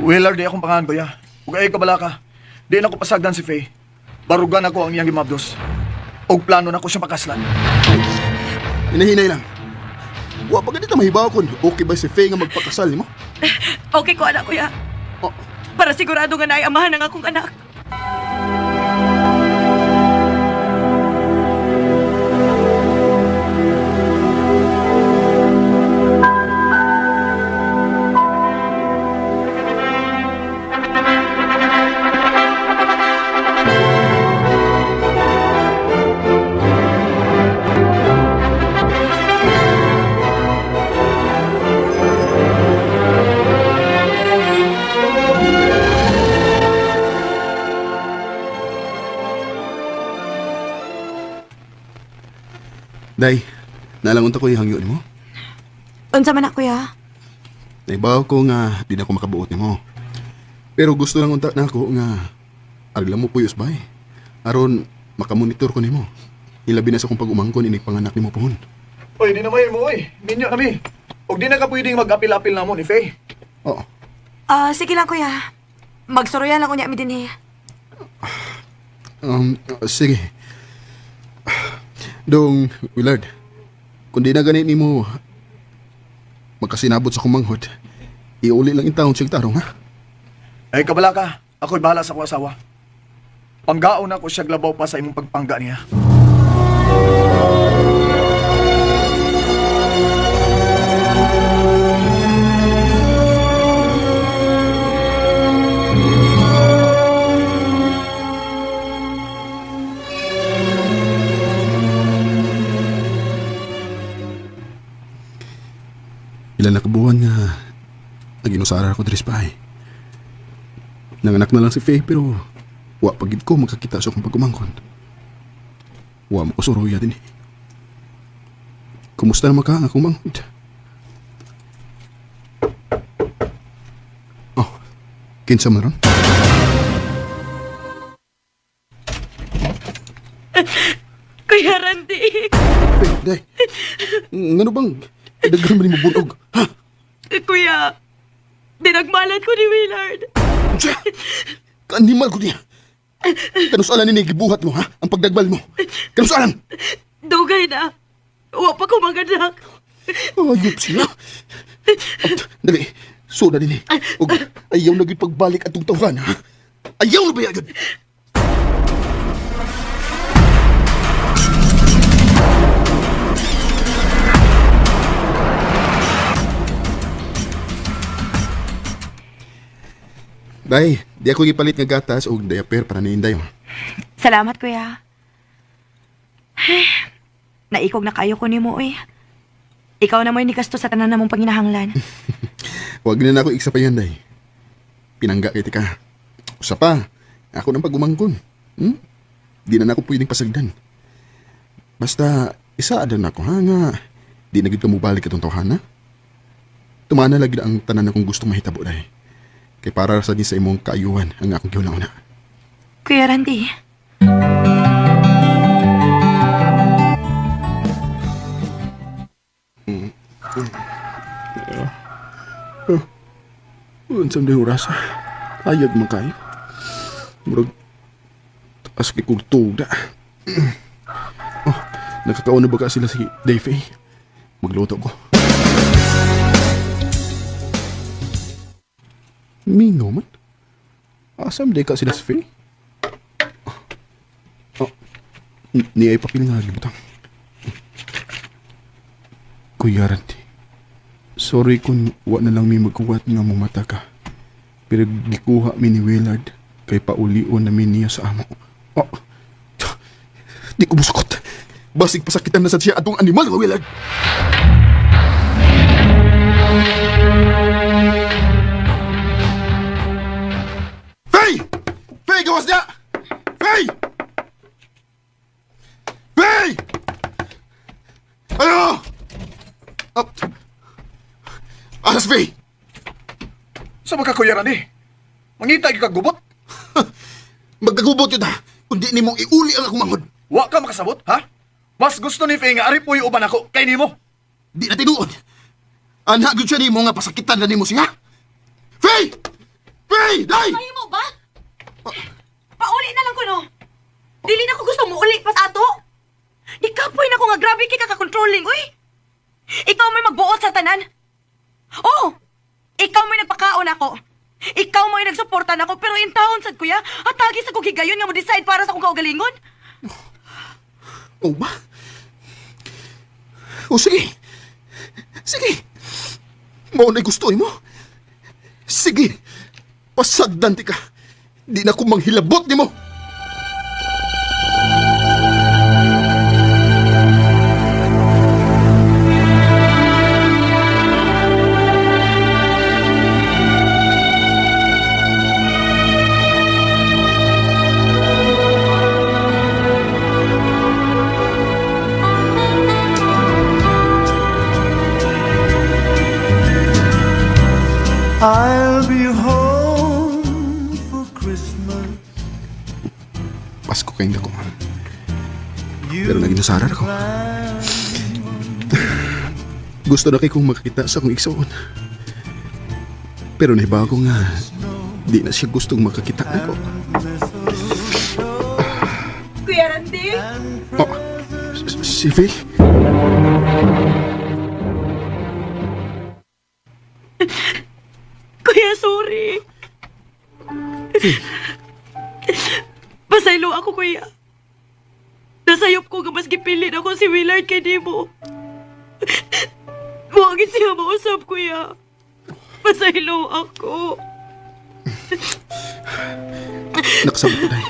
Willard, di akong pangalan, Kuya. Ug ay kabala ka. Di na ko pasagdan si Faye. Barugan ako ang iyang gimabdos. Og plano na ko siya pakaslan. Hinahinay lang. Wa pa ganito mahibaw kon okay ba si Faye nga magpakasal nimo? Okay ko, anak kuya. Oh. Para sigurado nga naiamahan ng akong anak. Day, nalangon ta ko ihangyo nimo. Unsa man na kuya? Naibaw ko nga di na ako makabuot nimo. Pero gusto lang unta na ako nga agla mo puyos bay. Aron makamonitor ko nimo. Ilabi na sa kong pag-umangkon inig panganak nimo pohon. Oy, di na may mo, oy. Minyo kami. Og di na ka pwedeng mag-apil-apil na mo ni Faye. Oo. Sige lang kuya. Magsuruyan lang ko niya mi din eh. Sige. Dong, Willard, kung di na ganit nimo magkasinabot sa kumanghod, iuli lang in taon siyang tarong, ha? Ay, kabala ka. Ako'y bahala sa ko asawa. Panggaon ako siya glabaw pa sa imong pagpangga niya. Ilan na kabuhan nga nag-inusara ako dres pa eh. Nanganak na lang si Faye pero wa pagid ko makakita sa akong pagkumangkon. Wa mo ko suruya din eh. Kumusta naman ka ang akong manghod? Oh, kinsa man ron? Kuya Randy. Faye, day. Ngano bang daghan man mo bunog? Ha? Kuya, dinagmalan ko ni Willard. Siya! Kaanimal ko niya! Kanusalan ni gibuhat mo, ha? Ang pagdagbal mo. Kanusalan! Dugay na. Wa pa ko maganak. Ayop siya. Dali, suda din eh. Og ayaw na gyud pagbalik atong tawhan, ha? Ayaw na ba yun? Day, di ako gipalit nga gatas o diaper para ni Inday. Salamat, kuya. Naikog na kayo ko ni mo, eh. Ikaw na mo ni kasto sa tanan namong panginahanglan. Huwag na ako iksa pa yan, Day. Pinangga kay tika. Usa pa, ako nang pagumangkon. Di na ako pwedeng pasagdan. Basta, isa adan ako, ha, nga Di na gid ka mubalik itong tawhana. Tumana lagi na ang tanan akong gustong mahitabo dahi. Kay para sa di sa imong kaayuhan ang akong gihulang na. Kuya Randy, Unsam day oras. Ayag man kayo. Murag taas kay kong tuda. Oh, nakakaon na ba ka sila si Dave? Magluto ko. Mingo man? Asam day ka sila si Faye? Oh, ni ay papil nga gibutang. Kuya Randy, sorry kung wa na lang may magkuwat nga mumata ka. Pero gikuha mi ni Willard kay paulion na mi niya sa amo. Oh, di ko musukot. Basig pasakitan na sa siya atong animal nga Willard. Faye! Faye, gawas niya! Faye! Faye! Ano? Up! Alas, Faye! Sa mga Kuya Randy, mangita ka gubot? Magkagubot yun ha, kundi ni mong iuli ang akong mangod. Wa ka makasabot, ha? Mas gusto ni Faye nga ari po yung uban ako kay nimo. Di na tinuod. Anak yun siya ni mo nga pasakitan na ni mo siya. Faye! Faye! Day! Ay mo ba? Pauli na lang ko, no? Dili na ko gusto mo uli pas ato. Ikapoy na ko nga grabe kay kaka-controlling, uy. Ikaw may magbuot sa tanan. Oh! Ikaw may nagpakaon ako. Ikaw may nagsuportan ako, pero in taon sad kuya, atagi sa kugigayon nga mo decide para sa kong kaugalingon. Oh ba? O sige. Sige. Mao na'y gusto mo. Sige. Pasagdan ti ka. Di na ko manghilabot ni mo. I'll be home for Christmas. Pasko kayong dako. Pero naginasarar ako. Gusto na kay kong makakita sa akong igsoon. Pero nahibaw ko nga, di na siya gustong makakita ako. Kuya Randy? Oh, si Faye? Kuya, sorry. Pasaylo ako, kuya. Nasayop ko nga mas gipilit ako si Willard kay Dimo. Huwag siya mausap, kuya. Pasaylo ako. Nakasabot ko dahil.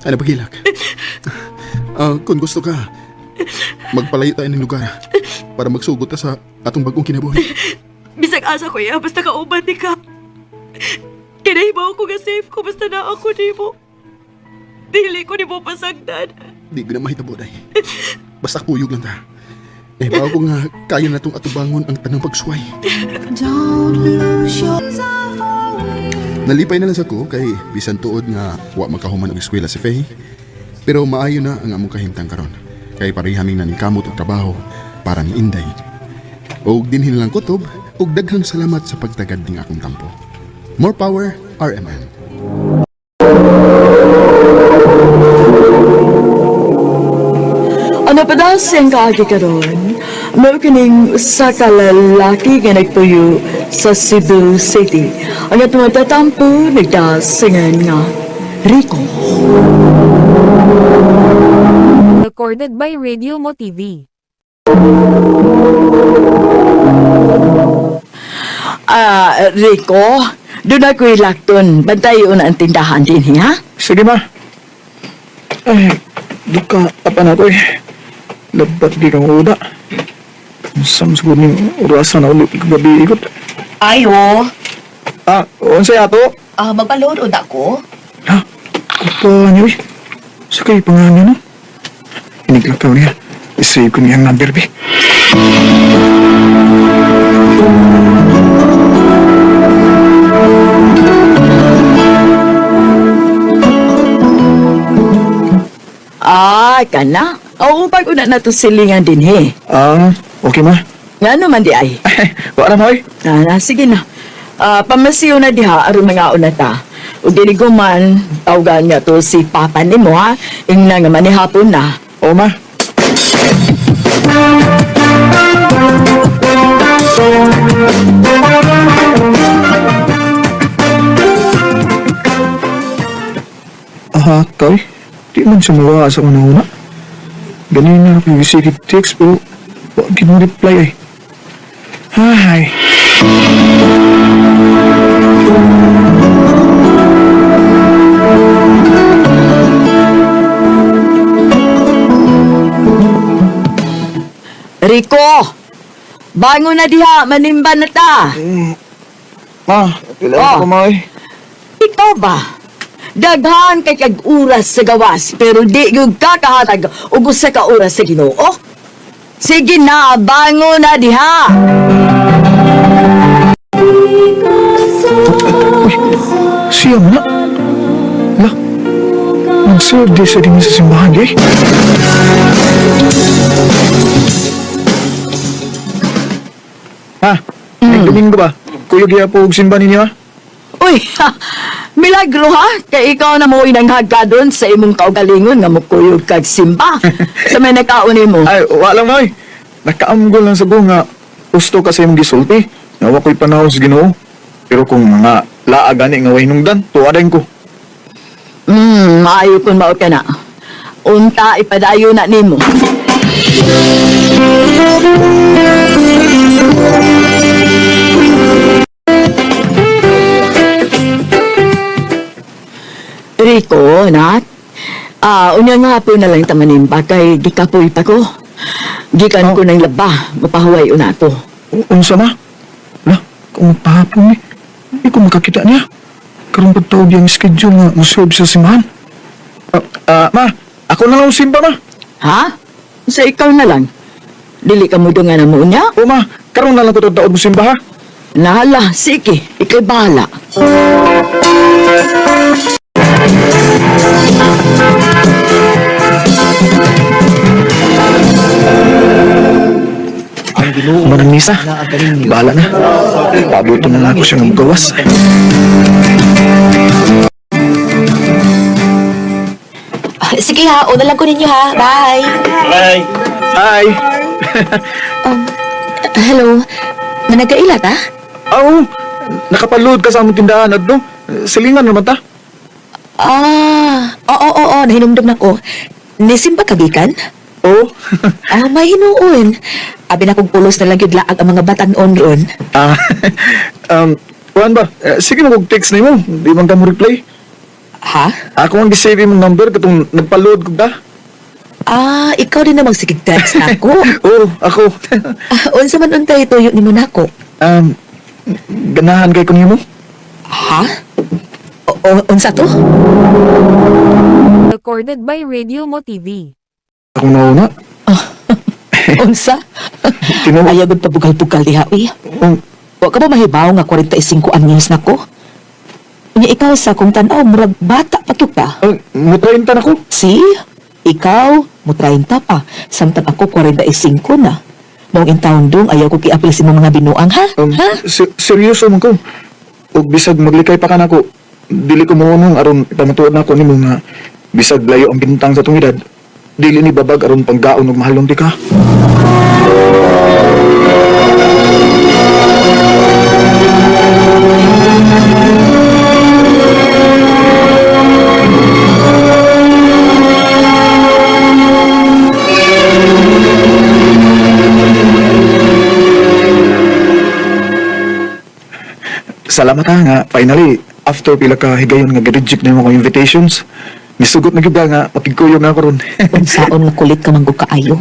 Ano pagilak? Kung gusto ka, magpalayo tayo ng lugar para magsugot ka sa atong bagong kinabuhi. Bisag asa, kuya. Basta kauban di ka. Kinahibaw ko nga safe ko basta na ako di mo. Dili ko di mo pasagdan. Di ko na mahitabo dahil. Basta puyog lang ta. Eh, bago ko nga kaya na itong atubangon ang tanang pagsuway. Don't lose your Nalipay na lang sa ko kay bisan tuod nga wa makahuman og eskwela si Faye. Pero maayo na ang among kahimtang karon. Kay parehaming naningkamot og trabaho para ni Inday. Og dinhin lang kutob og daghang salamat sa pagtagad ning akong tampo. More power, RMN. Ano pa daw siyang kaagi karon? Mo kining usa ka lalaki nga nagpuyo sa Cebu City. Ang atong tatampo nagdasingan nga Rico. Recorded by Radio Mo TV. Rico, doon ako'y lakton. Bantayon ang tindahan din, ha? Sige ma. Ay, di ka tapan ako eh. Labat di kang uda. Sam siguro ni orasan na ulit gabi ikot. Ayo. Unsay ato? Magpaload o ko? Ha? Apa niyo eh? Sakay pangalan no? Iniglakaw niya. Isave ko niyang number, be. ka na. O upag una na to silingan din he. Okay ma. Nga naman di ay. Wala mo Sige na. Pamasiyo na diha aron mga una ta. O dili ko man tawgan nga to si papa nimo ha. Ingna nga man ni hapon na. Oo ma. Kay, di man siya mawa sa una-una. Ganyan na ako yung secret text pero wag mo reply ay. Ay. Rico! Bangon na diha, manimba na ta. Ma, kailangan ko ma eh. Ikaw ba? Daghan kay kag oras sa gawas, pero di yung kakahatag og usa ka oras sa Ginoo. Sige na, bangon na diha. Siya mo na. La, mag-serve di sa din sa simbahan di. Domingo ba? Kuyog iya po og simbahan ninyo ha? Uy, milagro ha? Kay ikaw na mo inanghag doon sa imong kaugalingon nga mukuyog kag simba. Sa may nakauni mo. Ay, wala mo ay. Nakaamgol lang sa nga gusto kasi yung gisulti. Nawa ko'y panahon sa Ginoo. Pero kung mga laagani nga way nungdan, tuwarin ko. Maayo kung mao ka na. Unta ipadayo na nimo. Rico, nak. Unya nga po na lang tamanimba kay gikapoy pa ko. Gikan ko ng laba, mapahuway una to. Unsa ma? La, kung pahapon eh. Hindi ko makakita niya. Karong pagtawag yung schedule nga muserve sa simbahan. Ma, ako na lang simba ma. Ha? Sa ikaw na lang. Dili ka mo nga na mo niya? O ma, karon na lang ko tawag mo simba ha. Nahala, sige, ikay bahala. Manang misa, bahala na. Pabuto na lang ako siyang magawas. Sige ha, una lang ko ninyo ha. Bye. Bye. Hi. Hello. Managailat ha? Oo, nakapalood ka sa among tindahan at no? Silingan naman ta. Oo, nahinumdum na ko. Nisimba kagikan? Oo. May hinuon. Abi na kong pulos na lang yung laag ang mga batan-on ron. Kuhan ba? Sige mo kong text na mo. Di man ka mo reply. Ha? Ako ang gisave mong number katong nagpaload ko da. Ikaw din namang sige text na ako. Oo, ako. Unsa man untay tuyo ni mo na ako? Ganahan kay ko niyo mo? Ha? Unsa to? Recorded by Radio Mo TV. Ako nauna. Unsa? Tinuod. Ayaw gud pabugal-bugal diha, uy. Wa ka ba mahibaw nga 45 anyos na ko? Unya ikaw sa kung tanaw, murag bata pa to ka. Mutrayin ta na ko. Si? Ikaw, mo 30 pa. Samtang ako 45 na. Mong intawon dong, ayaw ko kiapil sa mga binuang, ha? Ha? Seryoso man ko. Ug bisag maglikay pa ka na ko. Dili ko mohonong aron pamatuod na ko nimo nga bisag layo ang bintang sa tong edad. Dili ni babag aron panggaon ug mahalong di ka. Salamat ha nga. Finally, after pila ka higayon nga gi-reject na mga invitations, misugot na gyud nga makigkuyog na ako ron. Unsaon nga kulit ka manggug kaayo.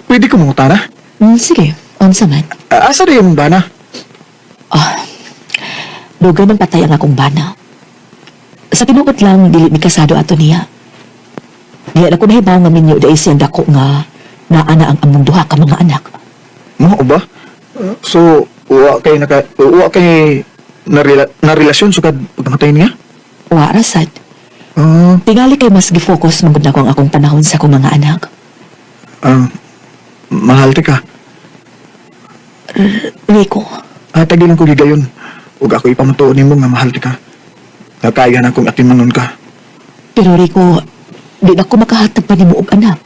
Pwede ko mangutana? Sige, unsa man. Asa rin yung bana? Dugay man patay ang akong bana. Sa tinuod lang, dili mi kasado ato niya. Diya ako nahibaw nga minyo dahil siyang dako nga naana ang among duha ka mga anak. Mo ba? So, uwa kay na relasyon sugad pagkamatay niya? Wa rasad. Tingali kay mas gifocus magud na ko ang akong panahon sa akong mga anak. Mahal ti ka. Rico, Tagilan ko gigayon. Ug ako ipamatuon nimo nga mahal ti ka. Kaya na akong atimanon ka. pero Rico, di na ko makahatag pa nimo og anak.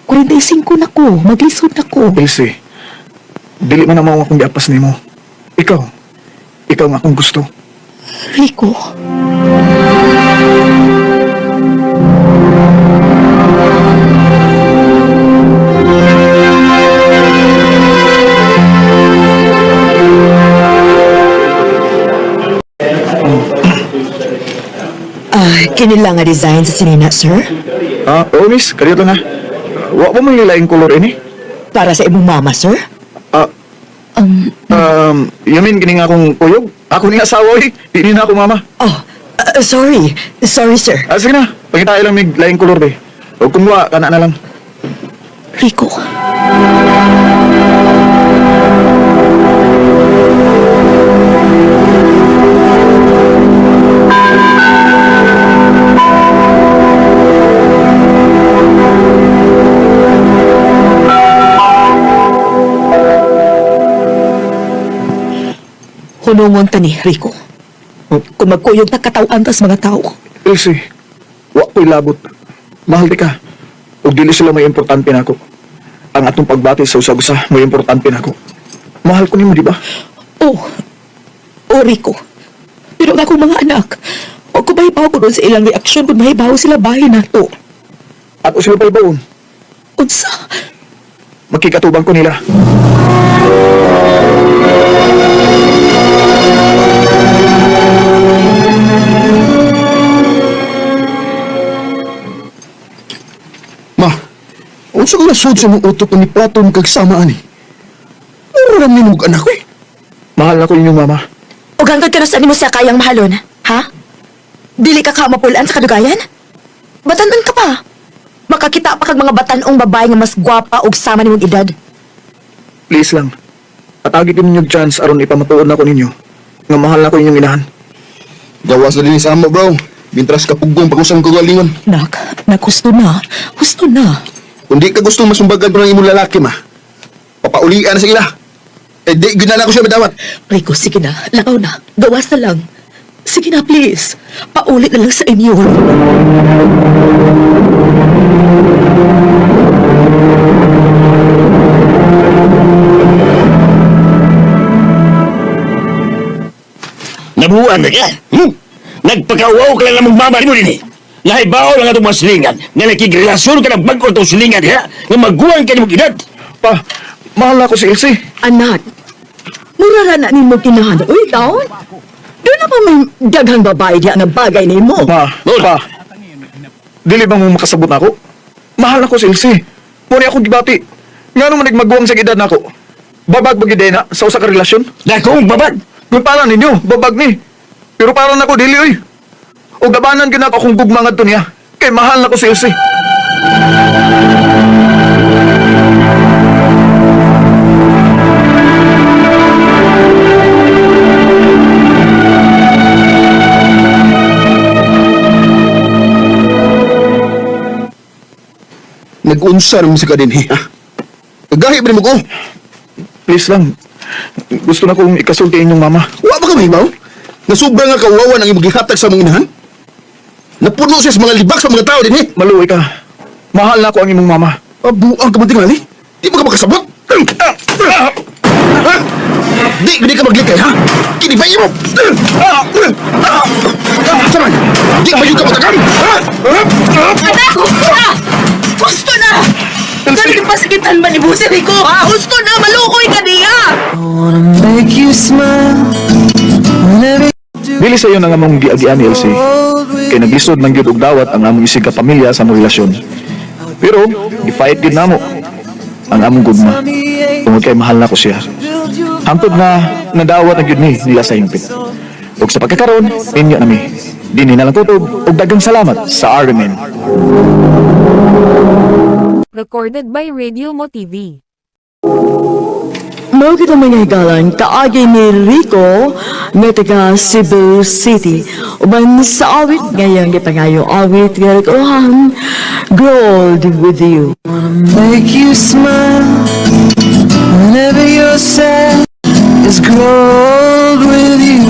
45 na ko, maglisod na ko. Ilse, dili man ang akong giapas nimo. Ikaw nga akong gusto. Rico. Kinila nga design sa sinina, sir? Oo, miss. Kaliyo na. Wa mo may laing kolor ini? Para sa imong mama, sir? Yamin, gini nga akong kuyog. Ako ni asawa, eh. Di na ako mama. Sorry. Sorry, sir. Sige na. Pangitay lang may laing kolor, be. O kumuha, kana na lang. Rico. Hunungon ta ni Rico. Kung magkuyog na katawan tas mga tao. Ilse, wa ko'y labot. Mahal di ka. O dili sila may importante na ako. Ang atong pagbati sa usag-usa may importante na ako. Mahal ko nimo, di ba? Oh, Rico. Pero nga akong mga anak, o kung mahibaw ko doon sa ilang reaksyon kung mahibaw sila bahay na to. At o sila pa'y baon. Unsa? Makikatubang ko nila. Ma, unsa ka nasud sa mong utok ni Platon kag sama ani? Ano ram ni mong anak ko eh? Mahal na ko inyong mama. O hanggang ka na sa mo siya kayang mahalon, ha? Dili ka mapulaan sa kadugayan? Batanon ka pa. Makakita pa kag mga batanong babae nga mas gwapa og sama nimong edad. Please lang. Patagit ninyo chance aron ipamatuod na ko ninyo. Nga mahal na ko inyong inahan. Gawas na din sa amo, bro. Mintras kapugong pag-usang kagalingon. Nak, gusto na. Gusto na. Kung di ka gusto masumbagan pa ng imong lalaki, ma. Papaulian na sa ila. Di, ginala ko siya madawat. Rico, sige na. Lakaw na. Gawas na lang. Sige na, please. Paulit na lang sa inyo. Nabuan na ka? Nagpakawaw ka lang namang mama mo din eh. Nahibaw lang itong mga silingan. Nga nakikrelasyon ka ng bago itong silingan ha? Nga maguwan ka ni mong edad. Pa, mahal na ko si Ilse. Anak, murara na ni mo kinahan. Uy, taon. Doon na pa may daghang babae diya nga bagay ni mo. Pa, dili bang mo makasabot na ako? Mahal na ko si Ilse. Muna ako gibati. Nga naman nagmaguwang sa edad na ako. Babag bagay na sa usa ka relasyon. Dakong babag. Kung para ninyo, babag ni. Pero para na ko, dili oy. O gabanan ka na ako kung gugmangad to niya. Kay mahal na ko si Ilse. Nag-unsa naman si kadinhi, ha? Nagahi ba ni mo ko? Please lang. Gusto na kong ikasulti inyong mama. Wa ba ka mahibaw? Nasubra nga kawawa ng imong gihatag sa mga inahan? Napuno siya sa mga libak sa mga tao din eh. Maluwi ka. Mahal na ko ang imong mama. Abuang ka man tingali? Di ba ka makasabot? Di ka maglikay, ha? Kinibay mo! Saman! Di ba yung kapatakan? Anak! Gusto na! Dali pasikitan ba ni Busi Rico? Gusto na! Malukoy ka niya! Dili sa iyo nang among giagian ni Elsie. Kay naglisod ng gyud og dawat ang among isig ka pamilya sa among relasyon. Pero gi-fight gid namo ang among gugma. Tungod kay mahal na ko siya. Hangtod na nadawat na gyud ni nila sa hingpit. Ug sa pagkakaroon, inyo nami. Dinhi na lang kutob ug daghang salamat sa RMN. Recorded by Radio Mo TV. Mao kita mga higalan kaagi ni Rico nga taga Cebu City. Uban sa awit ngayang gipangayo awit nga rekuhan, Growled with You. Make you smile whenever you're sad. It's growled with you.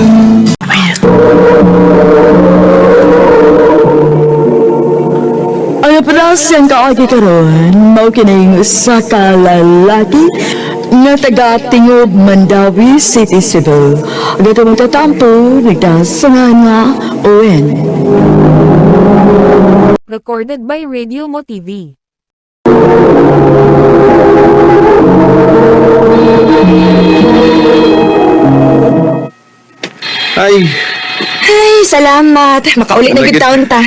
Ang pras yang kaagi karon, mao kining usa ka lalaki nga taga Tingob, Mandawi City, Cebu. Gato magtatampo, nagdasangan nga Owen. Recorded by Radio Mo TV. Ay, Ay, salamat. Makauli na Bagay- yung taon ta.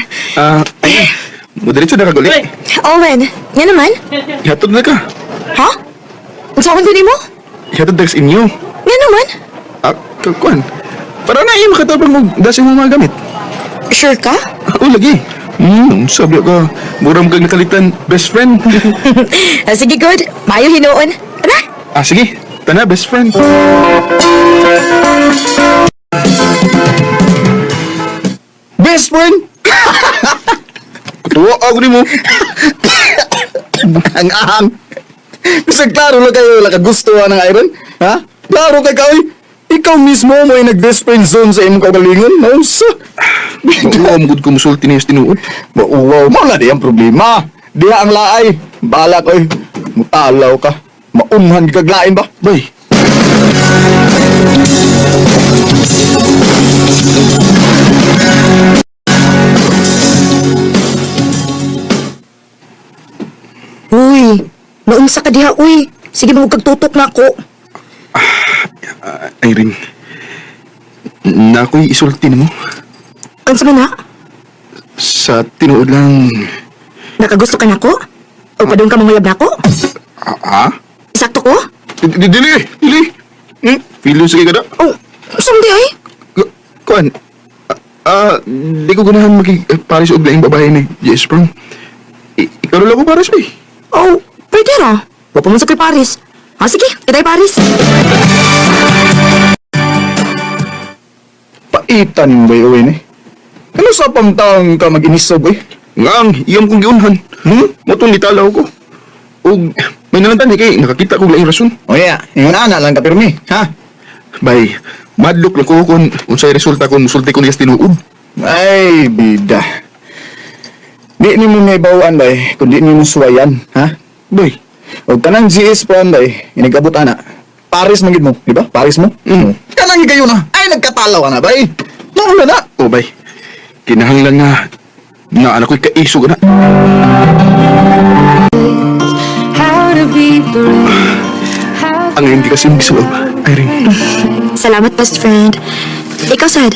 ay, diretso na kaguli. Owen, nga naman? Ihatod na ka. Ha? Ang saan ko mo? Ihatod na sa inyo. Nga naman? Kuan. Para na iyo makatabang mo dasing mo mga gamit. Sure ka? Lagi. Sabi ka, murang kang nakalitan best friend. Sige, good. Mayo hinoon. Tara. Sige. Tana, best friend. Best friend? Tuwa ako ni mo. Ang Kasi klaro lang kayo nakagustuhan ng Iron? Ha? Klaro kay Kaoy. Ikaw mismo mo ay nag-best friend zone sa imong kaugalingon. Nausa. Mauwaw mo gud kumusulti niya sa tinuod. Mauwaw mo na di ang problema. Diha ang laay. Bala ko mutalaw ka. Maunhan ka kaglain ba? Bay. Uy, naunsa ka diha, uy. Sige, magkagtutok na ako. Irene. Na ako'y isulti mo. Ang sama na? Sa tinuod lang. Nakagusto ka na ko? O padung ka manguyab na ko? Ha? Sakto ko? Dili. Filo sige ka na. Oh, sandi ay? Kuan. Di ko ganahan paris og laing babae ni Jesper. Ikaw lang ko paris ba? Oh, pwede ra. Wa pa man sa kay Paris. Sige, kita'y Paris. Paitan ba yun eh? Ano sa pamtaong ka mag-inisog eh? Ngang, iyam kong giunhan. Motong nitalaw ko. Og, may nalantan kay nakakita ko laing rason. O yung ana lang ka pirmi, ha? Bay, madlok lang ko kung unsay resulta kung sulti ko niyas tinuod. Ay, bida. Di ni mo may bawaan bay, kundi ni mo suwayan, ha? Bay, og kanang GS pa bay, inigabot ana. Paris magid mo, di ba? Paris mo? Kanang higayon na. Ay, nagkatalaw na bay. Maula na. O bay, kinahanglan na anak ko'y kaisog na. How to be brave. Ang hindi kasi magsulog, Irene. Salamat, best friend. Ikaw, Sad.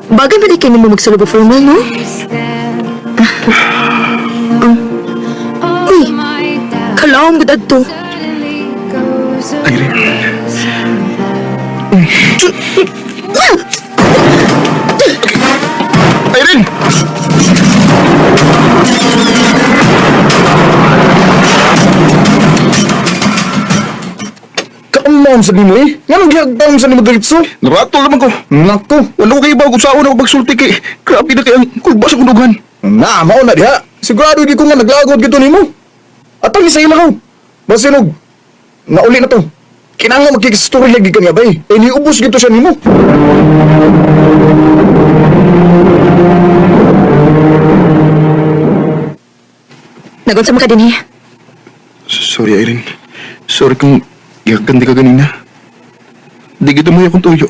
Bagay ba di kayo mo magsulog o formal, no? Uy, kalawang gudad to. Irene. Irene! Kaamam sa nimo eh. Nga nang gihagdang sa nimo diritso. Naratol naman ko. Nako, wala ko kayo ba kung saan ako pagsulti kay grabe na kayang kulba sa kundugan. Na, mao na diha. Sigurado di ko nga naglagod gito nimo. At ang isa ilaw. Basinog. Nauli na to. Kinahanglan magkikistorya lagi kanya ba eh. Eh, niubos gito siya nimo. Nagunsa mo ka din, eh. Sorry, Irene. Sorry kung iagandi ka ganina. Di kita mo akong tuyo.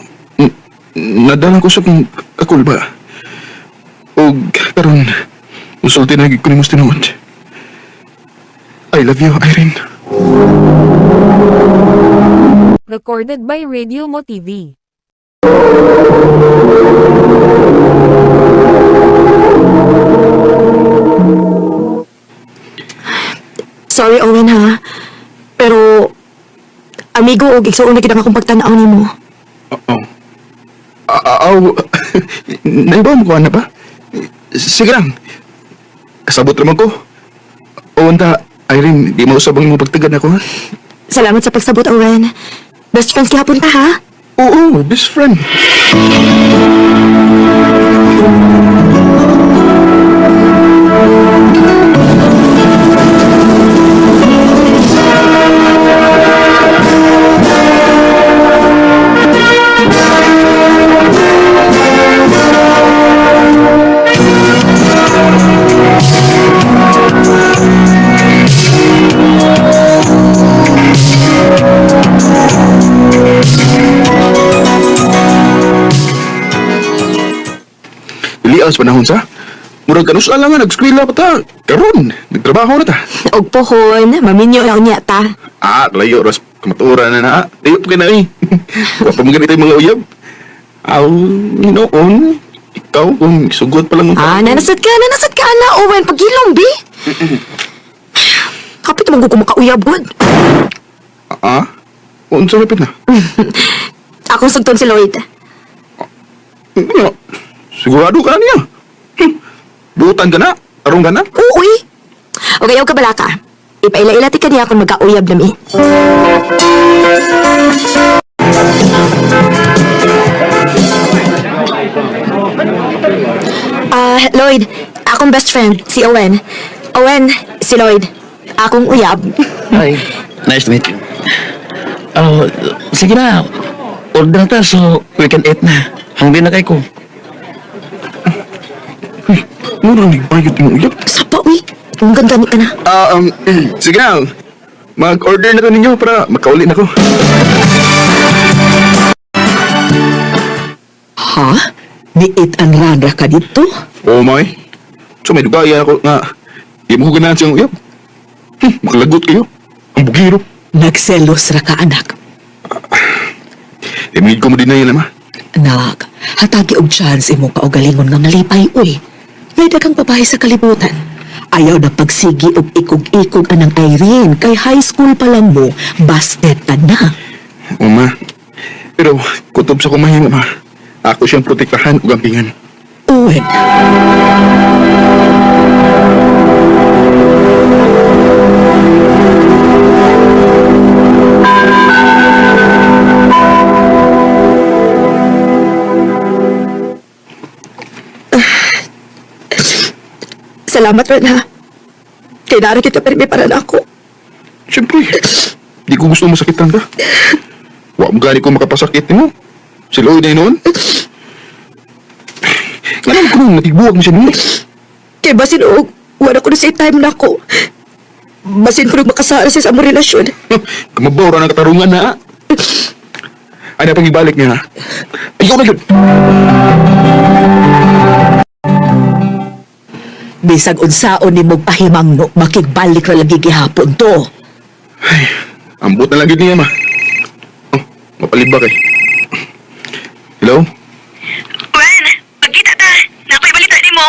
Nadalang ko sa kung akol ba. O karon, usulti na ko ni mo tinuod. I love you, Irene. Recorded by Radio Mo TV. Sorry, Owen, ha? Pero, amigo, og igsuon na kita akong pagtanaw ni mo. Naiba mo ko na ba? Sige lang. Kasabot naman ko. O, Irene, di mo usabang mo pagtagad ako, ha? Salamat sa pagsabot, Owen. Best friends gihapon ta, ha? Oo, best friend. Ilias panahon sa. Murag kanus lang nga nag-eskwela pa ta. Karon, nagtrabaho na ta. Og pohon, maminyo lang niya ta. Layo ras kamaturan na na. Layo pa na eh. Wa pa mga tayo mga uyab. Noon, ikaw kung sugot pa lang. Nanasad ka na, Owen, pagilong, bi. Kapit naman ko makauyab, good. Unsa repit na? Akong sugton si Lloyd. Sigurado ka na niya. Buutan ka na? Tarong ka na? Uy! O kayo ka bala ka. Ipaila-ilati ka niya kung magkauyab nami. Lloyd, akong best friend, si Owen. Owen, si Lloyd. Akong uyab. Hi. Nice to meet you. Sige na. Order na ta so we can eat na. Hanggang na kay ko. Murang nagbayot yung uyab. Sapa, uy. Ang ganda ni ka na. Sige na. Mag-order na to ninyo para makauli na ko. Ha? Niit ang ranra ka dito? Oo, may. So may dugaya ako nga. Di mo ko ganahan siyang uyab. Makalagot kayo. Ang bugiro. Nagselos ra ka, anak. Imigid ko mo din na yan, ama. Anak, hatagi og chance imong kaugalingon nga nalipay, uy. May daghang babae sa kalibutan. Ayaw na pagsigi og ikog-ikog anang Irene. Kay high school pa lang mo, busted pa na. Uma. Pero kutob sa kumahin, ama. Ako siyang protektahan o gampingan. Owen. Salamat, Ren, ha? Kailangan kita permi para na ako. Siyempre, di ko gusto masakitan ka. Wa mo gani ko makapasakit mo. Si Lloyd na noon. Alam ko nung natigbuwag mo siya noon. Kay basin og, wala ko na sa time na ako. Basin ko nung makasara siya sa among relasyon. Kamabawra ng katarungan na. Ano pang ibalik niya, ha? Ayaw na yun. Bisag unsaon ni mong pahimangno, makigbalik ra lagi gihapon to. Ay, ambot na lang yun niya, ma. Oh, mapalibak eh. Hello? Wen, magkita ta. Nakoy balita ni mo.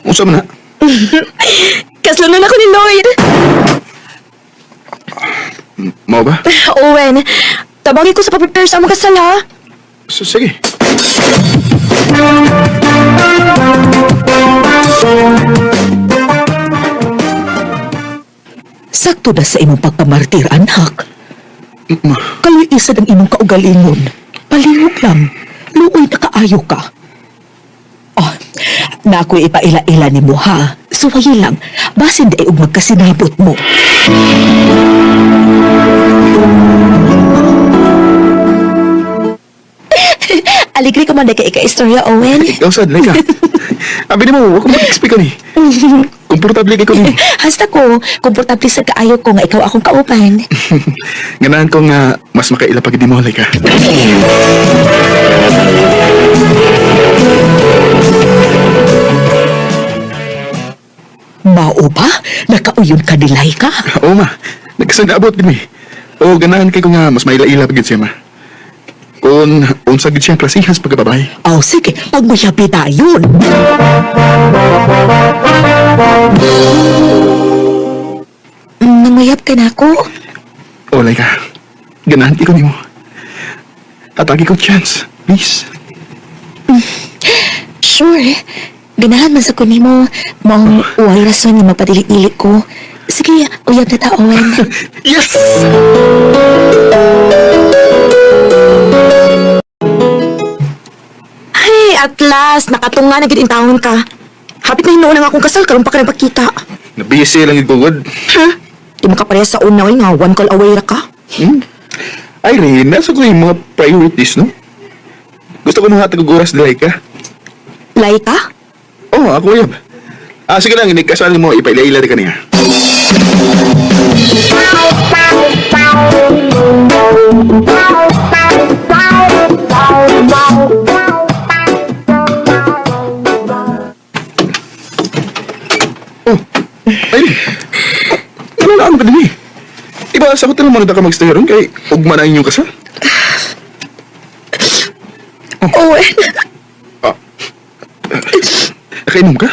Unsa man na? Kaslunan ako ni Lloyd. Mau ba? Owen, tabangin ko sa paprepare sa among kasal, ha? Sige. Sakto na sa imong pagpamartir, anak. Ma, Kaliisan ang imong kaugalingon. Palihog lang. Luoy na kaayo ka. Oh, na ako'y ipaila-ila ni mo, ha? Suwayi lang. Basin di ay magkasinabot mo. Aligri ko man na kay ika-istorya, Owen. ikaw sad, Laika. Abi ni mo, ako mag-expect ka ni. Komportable ka ko ni. Hasta ko, komportable sa kaayo ko nga ikaw akong kaupan. Ganahan ko nga mas makaila pag di mo, Laika. Mao ba? Nakauyon ka nilay ka? Oo, ma. Nagkasanaabot din eh. O, ganahan kay ko nga mas maila-ila pag siya, ma. Kung unsa gid siyang klasihas pagkababay. Oh, sige. Pagmuyabi na yun. Nanguyap ka na ako? O, Laika. Ganahan kay ko ni mo. Tatagi ko chance. Please. Sure. Ganahan man sa kunin mo, mong uway rason nga magpadilit-dilit ko. Sige, uyab na ta, Owen. Yes! Ay, at last, nakatunga na gid taon ka. Hapit na hinuon ang akong kasal, karon pa ka nagpakita. Nabisi lang yung good. Ha? Di mo ka pareha sa una, oy, nga one call away ra ka. Irene, nasa ko yung mga priorities, no? Gusto ko mga taguguras dilay ka. Lay ka? Oo, ako yun. Sige lang, kasal mo, ipailaila ka niya. Oh, Irene. Nalaan ka din eh. Diba, sa hotel mo na ka mag-stay ron kay ugma na inyong kasal? Owen. Nakainom ka?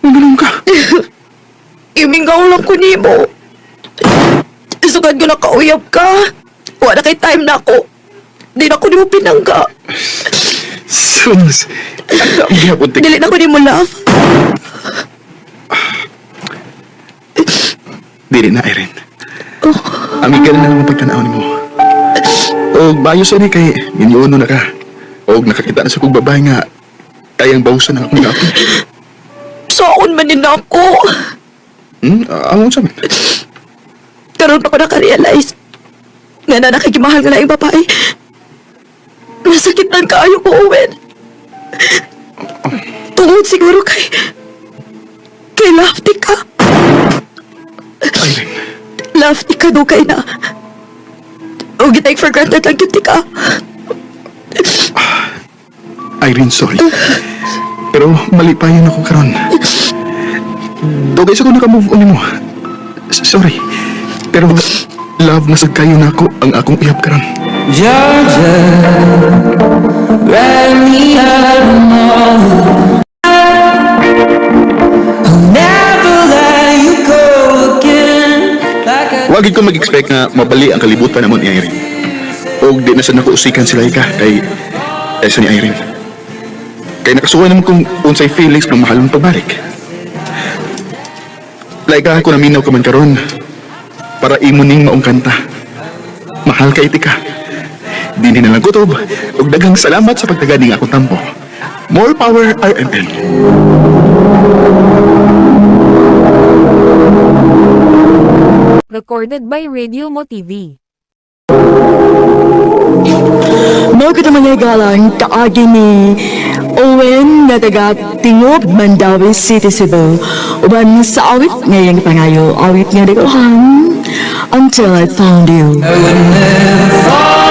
Uminom ka? Imingaw lang ko ni mo. Sugad ko nakauyab ka. Wala kay time na ako. Di na ko ni mo pinangga. Sus, ang dami hapon tik. Dili na ko ni mo love. Dili na, Irene. Amiga na lang ang pagtanawin mo. O, bayos ni kay minyono na ka. O, nakakita na sa kong babae nga kayang bawusan na akong gapi. Saan man din ako. Angon sa amin? Karoon pa ko nakarealize nga na nakikimahal ka na yung babae. Nasakitan ka ayo ko, Owen. Tungod siguro kay Lafty ka. Irene. Lafty ka do kay na. O gitake for granted lang yun ka. Irene, sorry. Pero mali pa yun ako karon. Dogay sa ko naka-move on mo. Sorry. Pero love na sa kayo na ako ang akong ihap karon. Georgia, ride me out of more. I'll never let you go again. Wag ko mag-expect nga mabali ang kalibutan namon ni Irene. O di na sa nakuusikan sila ka kay sa ni Irene. Kay nakasuwa naman kung unsay feelings ng mahalong pagbalik. Like ako na minaw ka man karon para imuning maong kanta. Mahal ka iti ka. Di na lang kutob. Ug daghang salamat sa pagtaganing akong tampo. More power, RMN. Recorded by Radio Mo TV. Mo ko naman yung galang kaagi ni Owen na taga Tingob, Mandawi City, Cebu. Uban sa awit ngayong pangayo, awit nga nagahan Until I Found You. I would never fall.